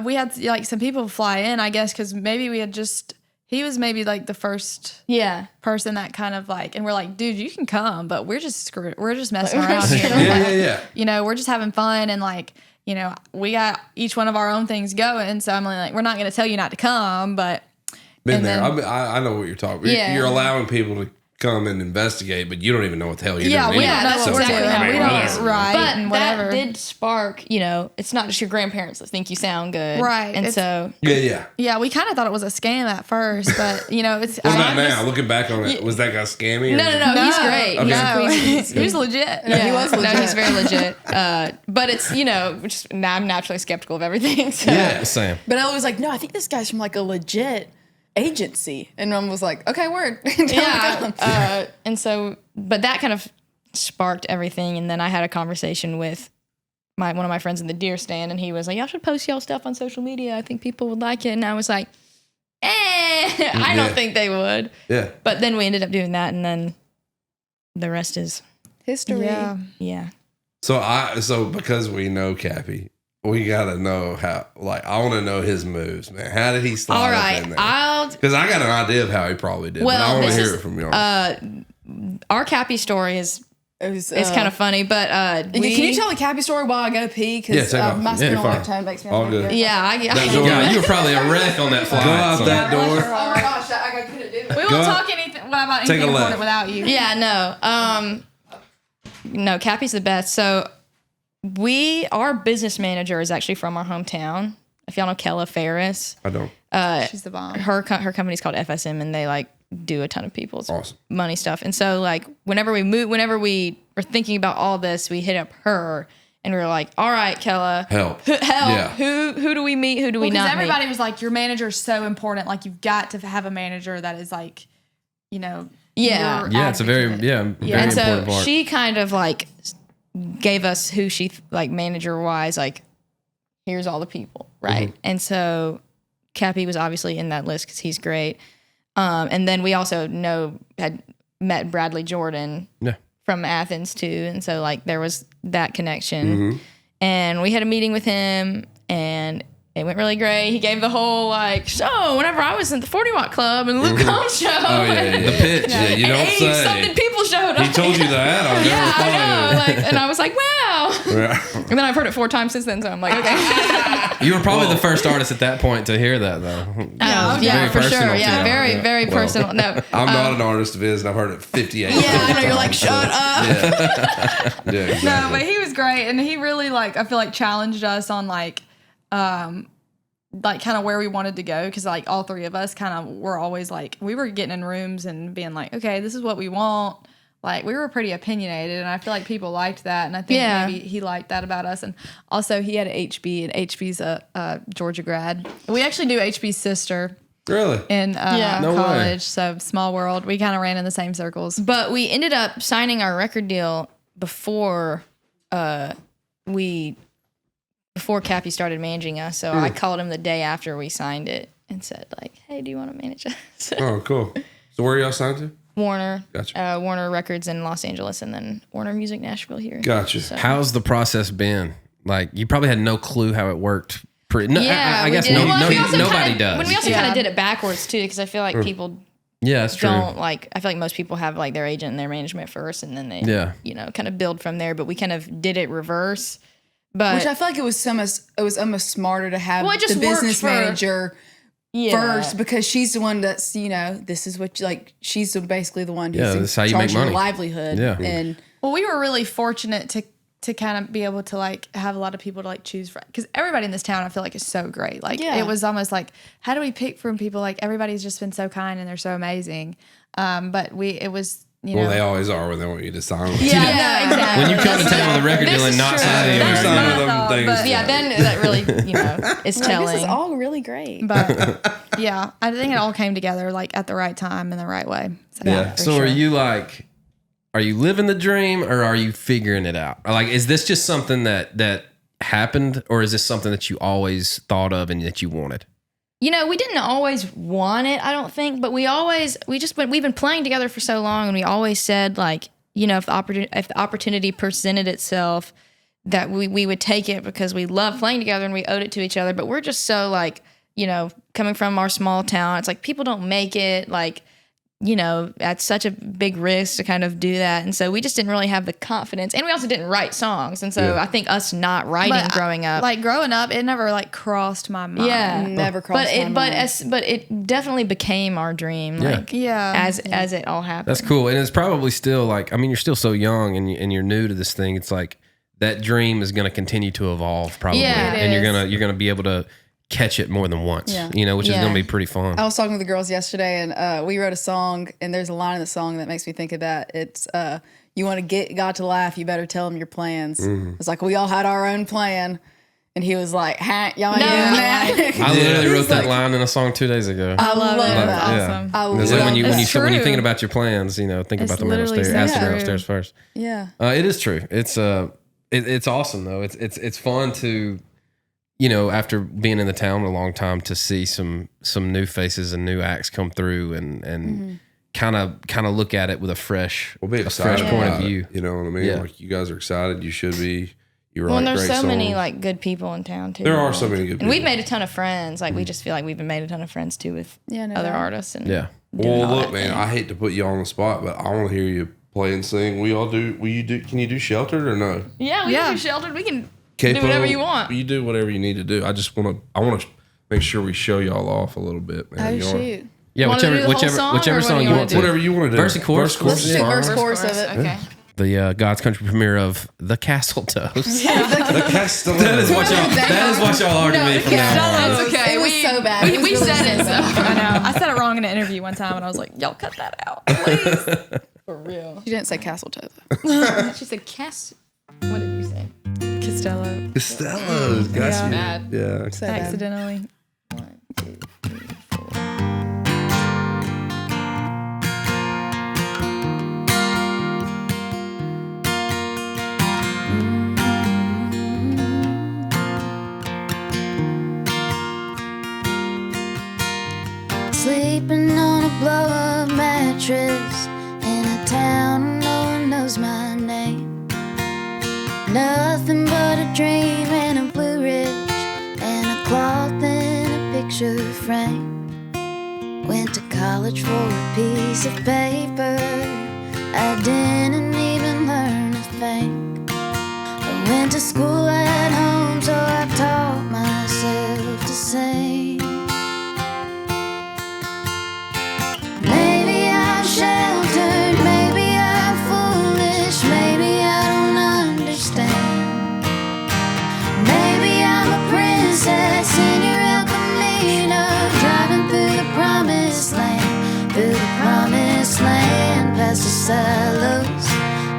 We had like some people fly in, I guess, because maybe we had just. He was maybe like the first yeah. person that kind of like, and we're like, dude, you can come, but we're just we're just messing around here. Yeah. We're just having fun, and like, we got each one of our own things going. So I'm like, we're not going to tell you not to come, but Been and there. then- I know what you're talking about. Yeah. You're allowing people to come and investigate, but you don't even know what the hell you're yeah, doing. we anyway. don't know that's what we're exactly how doing. it We don't works. right But and whatever. that did spark, it's not just your grandparents that think you sound good. Right. And It's- so Yeah. Yeah, we kind of thought it was a scam at first, but it's. What about now? Looking back on it, was that guy scammy? or- No, he's great. No, He's he was legit. yeah, he was No, legit. he's very legit. But it's, just, I'm naturally skeptical of everything. So. Yeah. Same. But Ella was like, no, I think this guy's from like a legit agency, and Mom was like, okay, word. Tell him to come. Yeah. And so, but that kind of sparked everything. And then I had a conversation with one of my friends in the deer stand, and he was like, y'all should post y'all stuff on social media. I think people would like it. And I was like, I don't think they would. Yeah. But then we ended up doing that, and then the rest is, History. yeah. So because we know Cappy, we gotta know how. Like, I want to know his moves, man. How did he slide All up right. in there? Because I got an idea of how he probably did. Well, but I want to this hear is, it from y'all. Our Cappy story is It was, it's kind of funny, but Can you tell the Cappy story while I go pee? Yeah, Because take off. my Yeah, spinal fine. lifetime makes me All good. Yeah, That door- Yeah, you were probably a wreck on that flight. Go out so- that door. Oh my gosh, I couldn't do it. We Go won't up. talk anything about Take a anything left. important without you. Yeah, no, Cappy's the best. So our business manager is actually from our hometown. If y'all know Kella Ferris, I don't. She's the bomb. her company's called FSM, and they like do a ton of people's Awesome. money stuff. And so like whenever we were thinking about all this, we hit up her and we were like, all right, Kella, Help. help. Who do we meet? Who do we Because not everybody meet? was like, your manager is so important. Like, you've got to have a manager that is like, Yeah. your Yeah, it's a very advocate. very And so important part. she kind of like gave us who she like manager wise, like here's all the people, right? And so Cappy was obviously in that list because he's great. And then we also had met Bradley Jordan Yeah. from Athens too, and so like there was that connection. And we had a meeting with him, and it went really great. He gave the whole like, so whenever I was in the 40 Watt Club and Luke Combs show, Oh yeah. The pitch. Yeah, you and don't 80 something say. people showed up. He told you that. I Yeah, I never know. Like, and I was like, wow. thought. And then I've heard it 4 times since then, so I'm like, okay. You were probably the first artist at that point to hear that, though. Yeah, Very for personal sure. to Yeah, you. very, Yeah. very personal. No, I'm not an artist of his, and I've heard it 58. yeah, I know. You're like, shut up. Yeah, exactly. No, but he was great, and he really like I feel like challenged us on like kind of where we wanted to go, because like all three of us kind of were always like we were getting in rooms and being like, okay, this is what we want. Like we were pretty opinionated, and I feel like people liked that, and I think Yeah. maybe he liked that about us. And also he had an HB, and HB's a Georgia grad. We actually knew HB's sister Really? in No way. college, so small world. We kind of ran in the same circles. But we ended up signing our record deal before Cappy started managing us. So I called him the day after we signed it and said like, hey, do you want to manage us? Oh, cool. So where are y'all signed to? Warner, Gotcha. Warner Records in Los Angeles, and then Warner Music Nashville here. Gotcha. So- How's the process been? Like, you probably had no clue how it worked. No, I we guess did. Well, we also nobody kinda, does. When we also Yeah. kind of did it backwards too, because I feel like people Yeah, that's true. don't like. I feel like most people have like their agent and their management first, and then they, Yeah. kind of build from there. But we kind of did it reverse. But Which I feel like it was almost smarter to have Well, it just the business worked for- manager first because she's the one that's, this is what she's basically the one who's Yeah, in that's how you charge make of your money. livelihood. Yeah. And Well, we were really fortunate to kind of be able to have a lot of people to choose from, because everybody in this town I feel like is so great. It was almost like, how do we pick from people? Everybody's just been so kind and they're so amazing. But it was. Well, they always are when they want you to sign with them. Yeah, no, exactly. When you come to town with a record deal and not sign That's anything. what I Some of them thought, things. but- Yeah, then that really, is telling. this is all really great. But yeah, I think it all came together at the right time in the right way. So, Yeah. for So sure. are you living the dream or are you figuring it out? Or is this just something that happened, or is this something that you always thought of and that you wanted? We didn't always want it, I don't think, but we've been playing together for so long, and we always said if the opportunity presented itself, that we would take it because we love playing together and we owed it to each other. But we're just so coming from our small town, it's people don't make it at such a big risk to kind of do that. And so we just didn't really have the confidence. And we also didn't write songs. And so I think us not writing growing up. Growing up, it never crossed my mind. Yeah. Never crossed my mind. But it definitely became our dream. As it all happened. That's cool. And it's probably still you're still so young and you're new to this thing. It's that dream is going to continue to evolve probably. Yeah, it and is. you're going to be able to catch it more than once, which is going to be pretty fun. I was talking with the girls yesterday, and we wrote a song, and there's a line in the song that makes me think of that. It's, you want to get God to laugh, you better tell him your plans. It's we all had our own plan. And he was like, y'all ain't doing that. I literally wrote that line in a song 2 days ago. I love it. Awesome. I It's love when you're true. thinking about your plans, think about the man literally upstairs. so Ask the girl true. upstairs first. Yeah. It is true. It's awesome though. It's fun to, after being in the town a long time, to see some new faces and new acts come through and kind of look at it with a fresh We'll be excited point of about it, view. you know what I mean? Yeah. You guys are excited. You should be. You write Well, and there's great so many songs. good people in town too. There are so many good And people. we've made a ton of friends. We just feel like we've made a ton of friends too with other artists. And Yeah. doing Well, all look, that man, thing. I hate to put you on the spot, but I want to hear you play and sing. Will you do? Can you do Sheltered or no? Yeah, we Yeah. can do Sheltered. We can Capo, do whatever you want. You do whatever you need to do. I want to make sure we show y'all off a little bit, man. Oh, You are- shoot. Yeah, Wanna do the whole whichever song, or what do song you you wanna want do? to. Whatever you want to do. Verse and chorus? Verse Let's do fine. verse chorus of it. Okay. The God's Country premiere of the Castellows. The Castellows. That is what y'all are to me from now on. That's okay. It was so bad. It was We really said so it. bad. So. I know. I said it wrong in an interview one time, and I was like, y'all cut that out, please. For real. You didn't say Castle Toe. She said, What did you say? Costello. Castellows. Got Yeah. you. Bad. Yeah. So bad. Accidentally. 1, 2, 3, 4. Sleeping on a blow-up mattress in a town no one knows my name. Nothing but a dream and a Blue Ridge and a cloth and a picture frame. Went to college for a piece of paper. I didn't even learn a thing. I went to school at home, so I taught myself to sing. Maybe I'm sheltered, maybe I'm foolish, maybe I don't understand. Maybe I'm a princess in your El Camino, driving through the promised land, past the silos.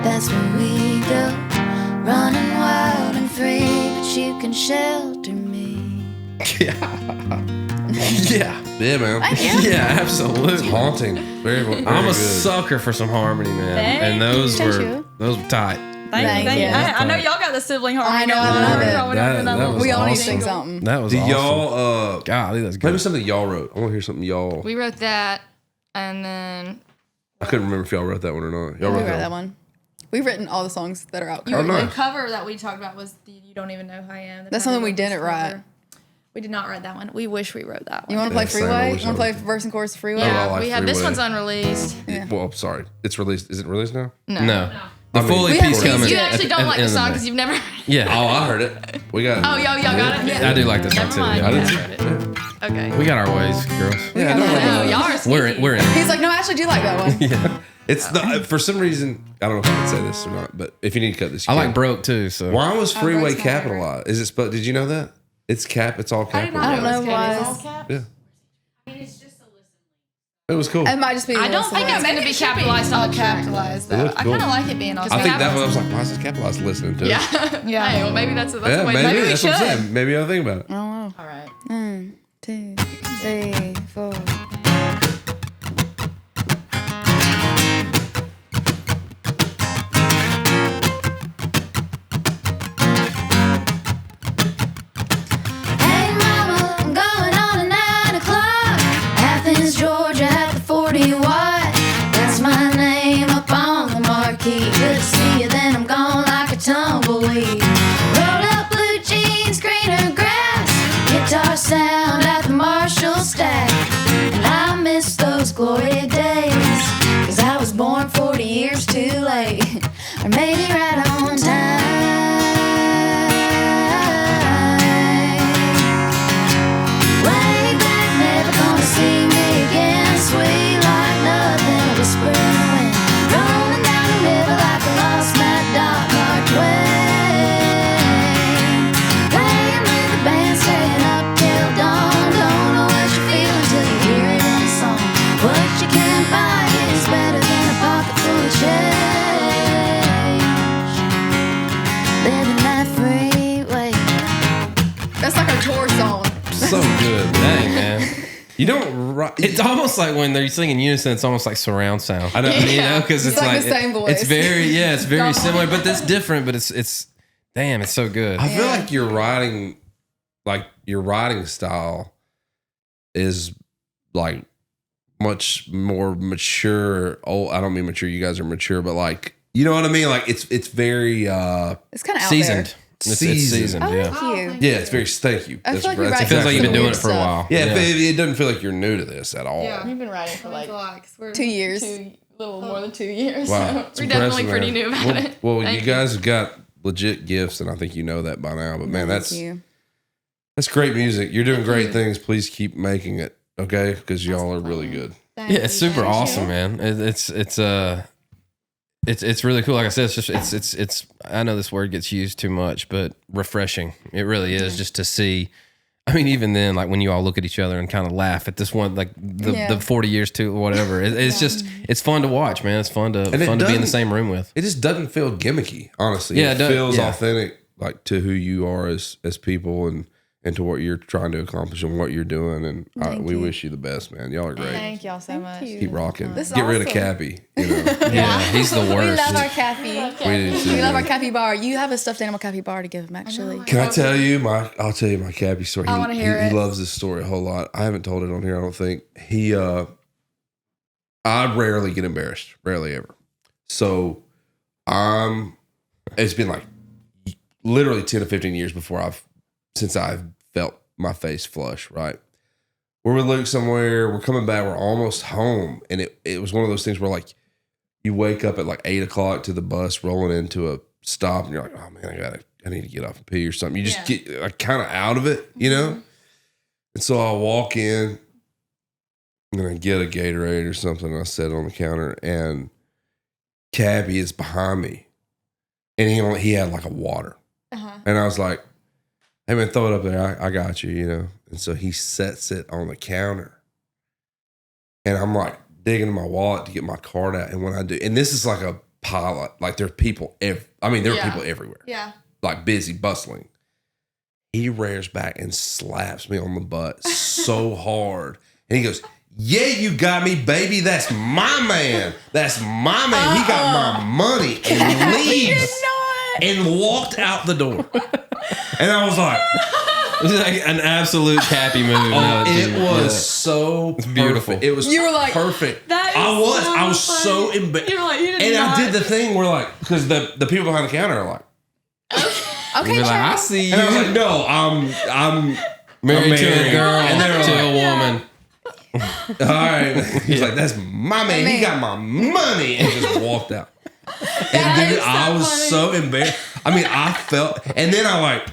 That's where we go, running wild and free, but you can shelter me. Yeah. Yeah, man. Yeah, absolutely. Haunting. Very, very I'm a good. sucker for some harmony, man. And those Thank were you. tight. Thank you. you. I know y'all got the sibling harmony. I know, going I on. love it. Y'all went up in That little- was We all need to awesome. sing something. That was Do awesome. y'all Golly, that's maybe good. something y'all wrote? I want to hear something y'all. We wrote that, and then I couldn't remember if y'all wrote that one or not. Y'all We wrote wrote that one. We've written all the songs that are out. You currently. the nice. cover that we talked about was the "You Don't Even Know Who I Am." That's something we didn't write. We did not write that one. We wish we wrote that one. You want to play Yeah, same. I Freeway? wish You want I to play verse and chorus of Freeway? I yeah, like we have this Freeway. one's unreleased. Well, sorry. It's released. Is it released now? No. The full We EP's have coming. You actually don't like the song May. because you've never. Yeah. Oh, I heard it. We got. Oh, y'all got it. I do like this song Never too. mind. Yeah. I did Yeah, too. I heard it. Okay. We got our ways, girls. Yeah, I don't Yeah. know. No, y'all are sneaky. We're in. He's like, no, I actually do like that one. It's the for some reason I don't know if I can say this or not, but if you need to cut this, you I can. like broke too. So Why was freeway Broke's my favorite. capitalized? Is it? Did you know that? It's cap. It's all I did capital. not I don't know know. why. Yeah. It was cool. It might just be. I don't think it's going to be capitalized on All the track. capitalized It though. looked I cool. kind of like it being all I think that capitalized. was, I was like, why is this capitalized listening to it? Yeah. Yeah. Hey, well, maybe that's the Yeah, way. maybe we that's should. what I'm saying. Maybe I'll think about it. Oh, All right. 1, 2, 3, 4. Hey mama, I'm going on at 9 o'clock. Athens, Georgia, at the 40 watt. That's my name up on the marquee. Good to see you, then I'm gone like a tumbleweed. Roll up blue jeans, greener grass. Guitar sound at the Marshall stack. And I miss those glory days, 'cause I was born 40 years too late. Or maybe right on time. Way back, never gonna see me again. Sweet like nothing, a whisper in the wind. Rolling down the river like a lost Mad Dog, Mark Twain. Playing with the band, staying up till dawn. Don't know what you feel until you hear it in a song. What you can't buy is better than a pocket full of change. Living that freeway. That's like our tour song. So good. dang, man. You don't. It's almost like when they're singing unison. It's almost like surround sound. I know. You know, because it's like like the same voice. It's very similar, but it's different. But it's damn, it's so good. I feel like your writing style is like much more mature. Oh, I don't mean mature. You guys are mature, but like, you know what I mean? Like it's very It's kind of out Seasoned. there. It's Seasoned. seasoned. Oh, yeah. thank you. yeah. It's very. Thank you. I feel like we that's write It feels like you've been some doing it weird for a stuff. while. Yeah, it doesn't feel like you're new to this at all. Yeah. You've been writing for like 2 years. little more than 2 years. Wow, So it's we're definitely impressive, pretty man. new about well, it. Well, Thank you guys have got legit gifts, and I think you know that by now. But man, Thank you. that's great music. You're doing great things. Please keep making it, okay? Because y'all are really good. Yeah, it's super awesome, man. It's really cool. Like I said, it's I know this word gets used too much, but refreshing. It really is just to see. I mean, even then, like when you all look at each other and kind of laugh at this one, like the 40 years to whatever. It's just it's fun to watch, man. It's fun to it be in the doesn't- same room with. It just doesn't feel gimmicky, honestly. Yeah, it it does- feels yeah. authentic, like to who you are as people and to what you're trying to accomplish and what you're doing. And we wish you the best, man. Y'all are great. Thank y'all so much. you. Keep rocking. This is Get rid of awesome. Cappy. You know, Yeah, he's the We worst. love our Cappy. we do too. We love our Cappy bar. You have a stuffed animal Cappy bar to give him, actually. Can I tell you I'll tell you my Cappy story. I wanna hear he it. loves this story a whole lot. I haven't told it on here, I don't think. I rarely get embarrassed. Rarely ever. So it's been like literally 10 to 15 years since I've felt my face flush, right? We're with Luke somewhere, we're coming back, we're almost home. And it was one of those things where like you wake up at like 8 o'clock to the bus rolling into a stop and you're like, oh man, I need to get off and pee or something. You just get like kind of out of it, you know? And so I walk in and I get a Gatorade or something. And I set it on the counter and Cappy is behind me. And he had like a water. And I was like, hey man, throw it up there. I got you, you know? And so he sets it on the counter. And I'm like digging in my wallet to get my card out. And when I do, and this is like a pilot, like there are people, there are people everywhere. Yeah. Like busy, bustling. He rears back and slaps me on the butt so hard. And he goes, yeah, you got me, baby. That's my man. That's my man. He got my money and leaves and walked out the door. And I was like, It's like an absolute Cappy move. oh, it was so beautiful. perfect. It was You were like, perfect. that is I was so so funny. embarrassed. You were like, you did And I not. did the thing where like, because the people behind the counter are like, okay, You're like, I Charles. see you. and I was like, no, I'm Married to a married. girl, And they were to like, a woman. all right. He's like, that's my man. He got my money. And just walked out. And dude, I was so embarrassed. I mean, I felt, and then I like,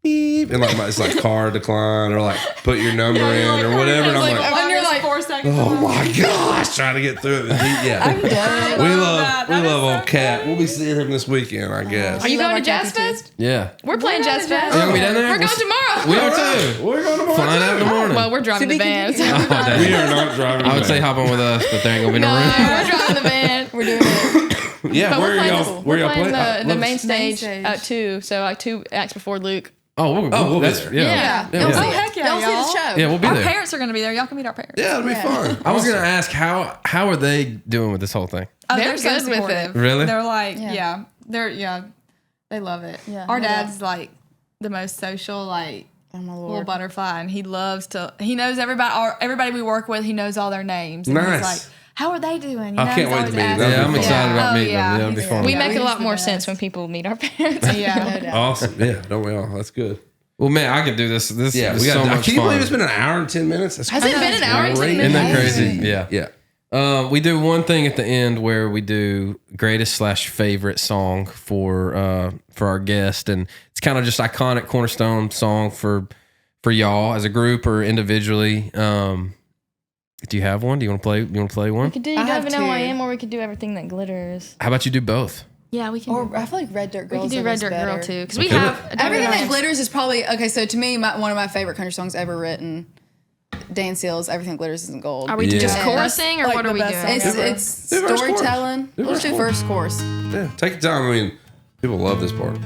beep, and like it's like car decline or like put your number in or whatever. And I'm like, when you're like 4 seconds. oh my gosh, trying to get through it. Yeah, we love old Cat. We'll be seeing him this weekend, I guess. Are you going to Jazz Cappy Fest? Yeah. We're playing Jazz Fest. You gonna be down there? We're going tomorrow. We are too. We're going tomorrow. Flying out in the morning. Well, we're driving the van. So. Oh, dang. We are not driving. I would say hop on with us, but there ain't gonna be no No, room. we're driving the van. We're doing it. Yeah, But where we're are playing, y'all? Where y'all playing playing? the main Main stage stage. at 2. So like 2 acts before Luke. We'll be that's, there. Yeah. Yeah. Yeah, Y'all yeah. see it. heck yeah, Y'all see the y'all. show. Yeah, we'll be Our there. parents are going to be there. Y'all can meet our parents. Yeah, it'll be fun. I was gonna ask how are they doing with this whole thing? Oh, They're so good with it. supportive. Really? They're like, Yeah. they love it. Yeah, Our no dad's like the most social, like Oh my little lord. butterfly, and he knows everybody we work with. He knows all their names. And Nice. He's like, how are they doing? You I know, can't he's wait to always meet them. asking. That'd Yeah, be I'm fun. excited about Oh, meeting them. yeah. Yeah, it'll be fun. We Yeah, make a he's lot the more best. sense when people meet our parents. Yeah. No doubt. Awesome. Yeah, don't we all? That's good. Well, man, I could do this. This Yeah, is we got. so much Can you fun. believe it's been an hour and 10 minutes? That's Has it been an hour and 10 great. minutes? Isn't that crazy? Yeah. Yeah. We do one thing at the end where we do greatest/favorite song for our guest, and it's kind of just iconic cornerstone song for y'all as a group or individually. Do you have one? Do you want to play? You want to play one? We could do I You have Have an two. LIM, or we could do Everything That Glitters. How about you do both? Yeah, we can. Or I feel like Red Dirt we Girl. can do Red Dirt Girl too, because we Okay. have Everything That Glitters is probably okay. So to me, one of my favorite country songs ever written, Dan Seals. Everything That Glitters Isn't Gold. Are we Yeah. just Yeah. chorusing, or Like what are the we best doing? song ever. It's Do verse chorus. storytelling. Do Let's verse do chorus. first course. Yeah. Take your time. I mean, people love this part.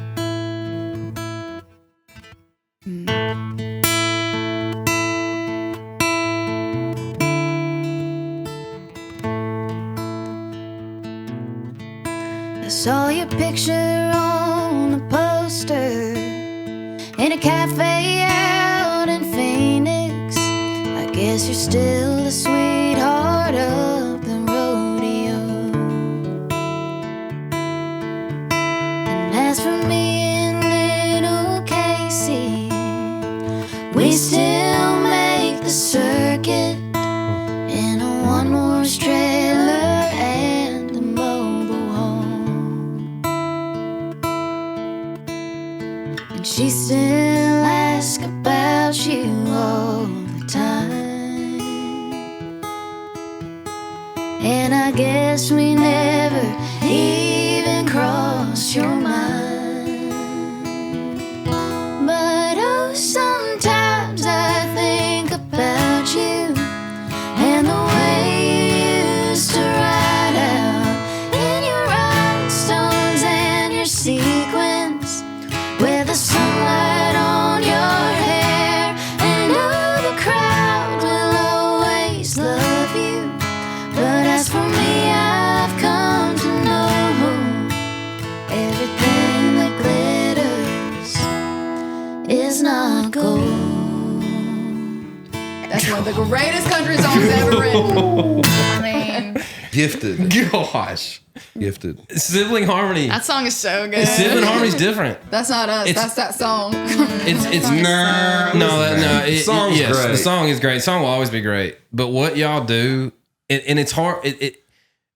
I saw your picture on a poster in a cafe out in Phoenix. I guess you're still the sweetheart of the rodeo. And as for me and little Casey, we still make the circuit in a one-horse trailer and a mobile home. And she still asks about you all the time. And I guess we never even crossed your mind. But oh, sometimes I think about you and the way you used to ride out in your rhinestones and your sequins with the sunlight on your hair. And oh, the crowd will always love you. But as for me, I've come to know everything that glitters is not gold. That's one of the greatest country songs ever written. I mean, Gifted. Gosh, Gifted. sibling harmony. That song is so good. Sibling harmony's different. That's not us. It's- That's that song. It's Nah. no. Song's Yes, great. the song is great. The song will always be great. But what y'all do, and it's hard.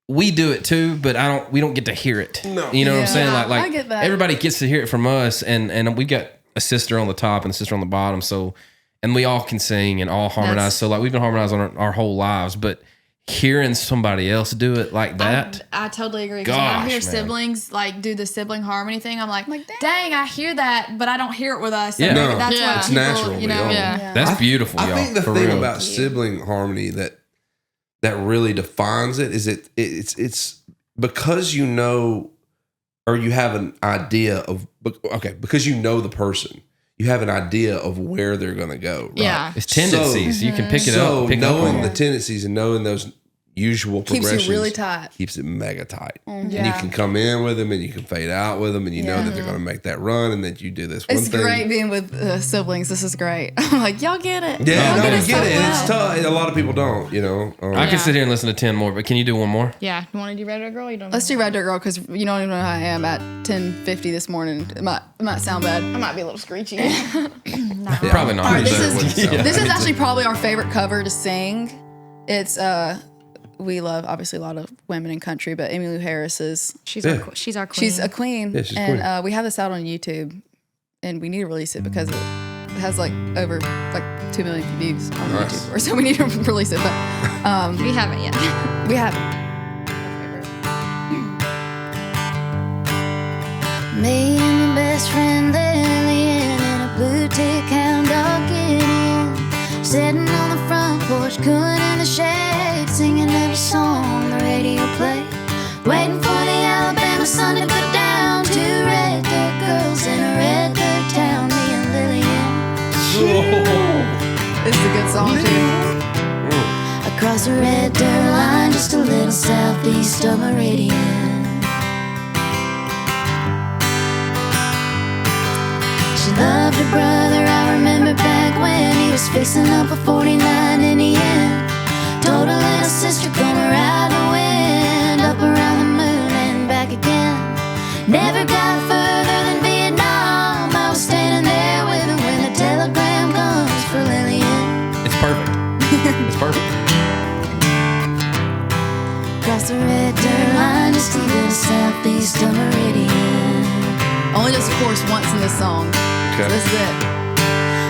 We do it too, but we don't get to hear it. No. You know what I'm saying? Yeah, Like I get that. everybody gets to hear it from us, and we've got a sister on the top and a sister on the bottom. So, and we all can sing and all harmonize. That's- So like we've been harmonizing our whole lives, but hearing somebody else do it like that. I totally agree. Because when I Gosh, hear man. siblings like do the sibling harmony thing, I'm like, Like, dang, I hear that, but I don't hear it with us. Yeah. And No. that's Yeah. what It's people, natural, you know. we all- Yeah. That's beautiful, y'all. I think the for thing real. about sibling harmony that really defines it is it's because you know, or you have an idea of, because you know the person, you have an idea of where they're going to go. Right? Yeah. It's tendencies. You can pick it up. Pick up knowing on the it. tendencies and knowing those usual Keeps progressions you really tight. keeps it mega tight. And you Yeah. can come in with them and you can fade out with them and you know that they're going to make that run and that you do this one It's thing. great being with siblings. This is great. I'm like, y'all get it. Yeah, Y'all no, get I it get so it. well. It's tough. A lot of people don't, you know. I can sit here and listen to 10 more, but can you do one more? Yeah. You want to do Red Dirt Girl? You don't. Let's do Red Dirt Girl because you don't even know how I am at 10:50 this morning. It might sound bad. I might be a little screechy. Probably not. Alright, Pretty sure it wouldn't sound this bad. is actually probably our favorite cover to sing. It's we love obviously a lot of women in country, but Emmylou Harris is She's our queen. she's a queen. Yeah, she's a and queen. we have this out on YouTube, and we need to release it because it has like over like 2 million views on YouTube, so we need to release it. But We haven't yet. we haven't. Me and my best friend Lillian and a blue tick hound dog Gideon, sitting on the front porch, cooling in the shade, singing every song the radio played, waiting for the Alabama sun to go down. 2 red dirt girls in a red dirt town, me and Lillian. This is a good song too. Across the red dirt line, just a little southeast of Meridian. She loved her brother, I remember back when he was fixing up a 49 in the end. Told her little sister, come ride the wind, up around the moon and back again. Never got further than Vietnam, I was standing there with him when the telegram comes for Lillian. It's perfect. It's perfect. Across the red dirt line, just a little southeast of Meridian. Only does the chorus once in this song. Okay. So this is it.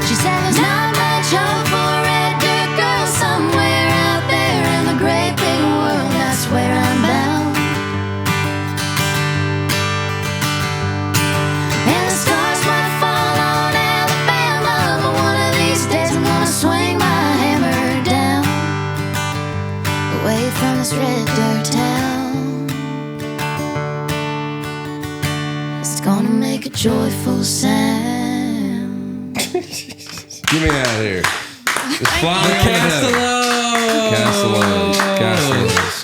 She said there's not much hope for a red dirt girl somewhere out there in the great big world. That's where I'm bound. And the stars might fall on Alabama, but one of these days I'm gonna swing my hammer down, away from this red dirt town. It's gonna make a joyful sound. Get me out of here. It's flying on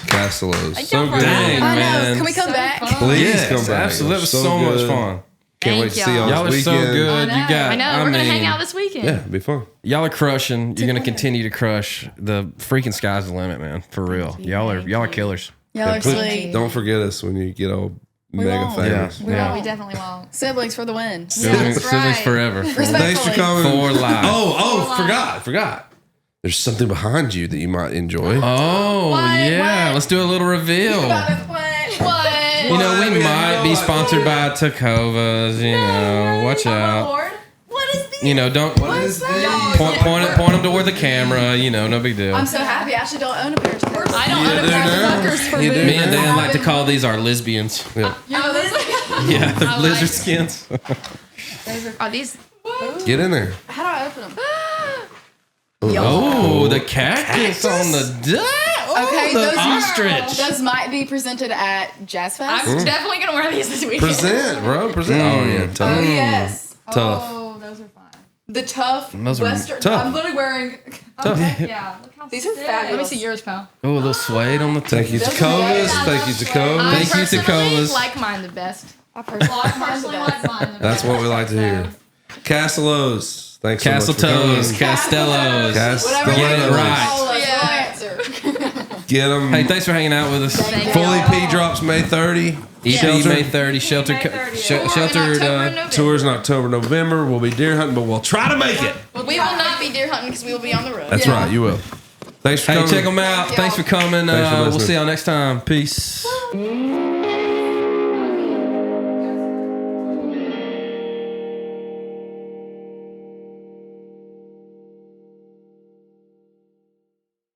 Castellows. So good. Dang, I know. man. Can we come back? Please Yes, come back. absolutely. That was so much good. fun. Can't wait Thank to see y'all Y'all are this so weekend. good. You got. I know. We're gonna hang out this weekend. Yeah, it'd be fun. Y'all are crushing. You're gonna continue to crush. The freaking sky's the limit, man. For real. Y'all are killers. Y'all are Please sweet. don't forget us when you get all mega won't. famous. Yeah. We definitely won't. Siblings for the win. Siblings right. forever. Thanks for coming. For life. Forgot. There's something behind you that you might enjoy. Oh, yeah. What? Let's do a little reveal. What? You know, we might be sponsored by Takovas. You know, watch out. What is the? You know, don't point them toward the camera. You know, no big deal. I'm so happy. I actually don't own a pair of Spurs. I don't own a pair of fuckers for You do. Me and Dan like to call these our lesbians. Yeah. Yeah, they're lizard skins. Are these? Get in there. How do I open them? Oh, the cactus on the duck. Okay, the those ostrich. Those might be presented at Jazz Fest. I'm definitely gonna wear these this weekend. Present, bro. Present. Oh, yeah. Oh Tough. yes, Tough. Oh, those are fun. the tough Those are Western. tough. I'm literally wearing. Yeah, look how These are sick. fabulous. Let me see yours, pal. Oh, a little suede on the top. Thank you, Takovas. Thank you, Takovas. Thank you, personally Takovas. like mine the best. I personally like mine. That's what we like to hear. Castellows. Thanks so much for Castletoes, coming. Castellows. Whatever Get it you right. call us, Yeah. we'll answer. Get them. Hey, thanks for hanging out with us. Fully P drops May 30. EP May 30, sheltered. October and November. Tours in October, November. We'll be deer hunting, but we'll try to make it. We will not be deer hunting because we will be on the road. That's right. You will. Thanks for Hey, coming. check them out. Thanks for coming. Thanks for We'll listening. see y'all next time. Peace.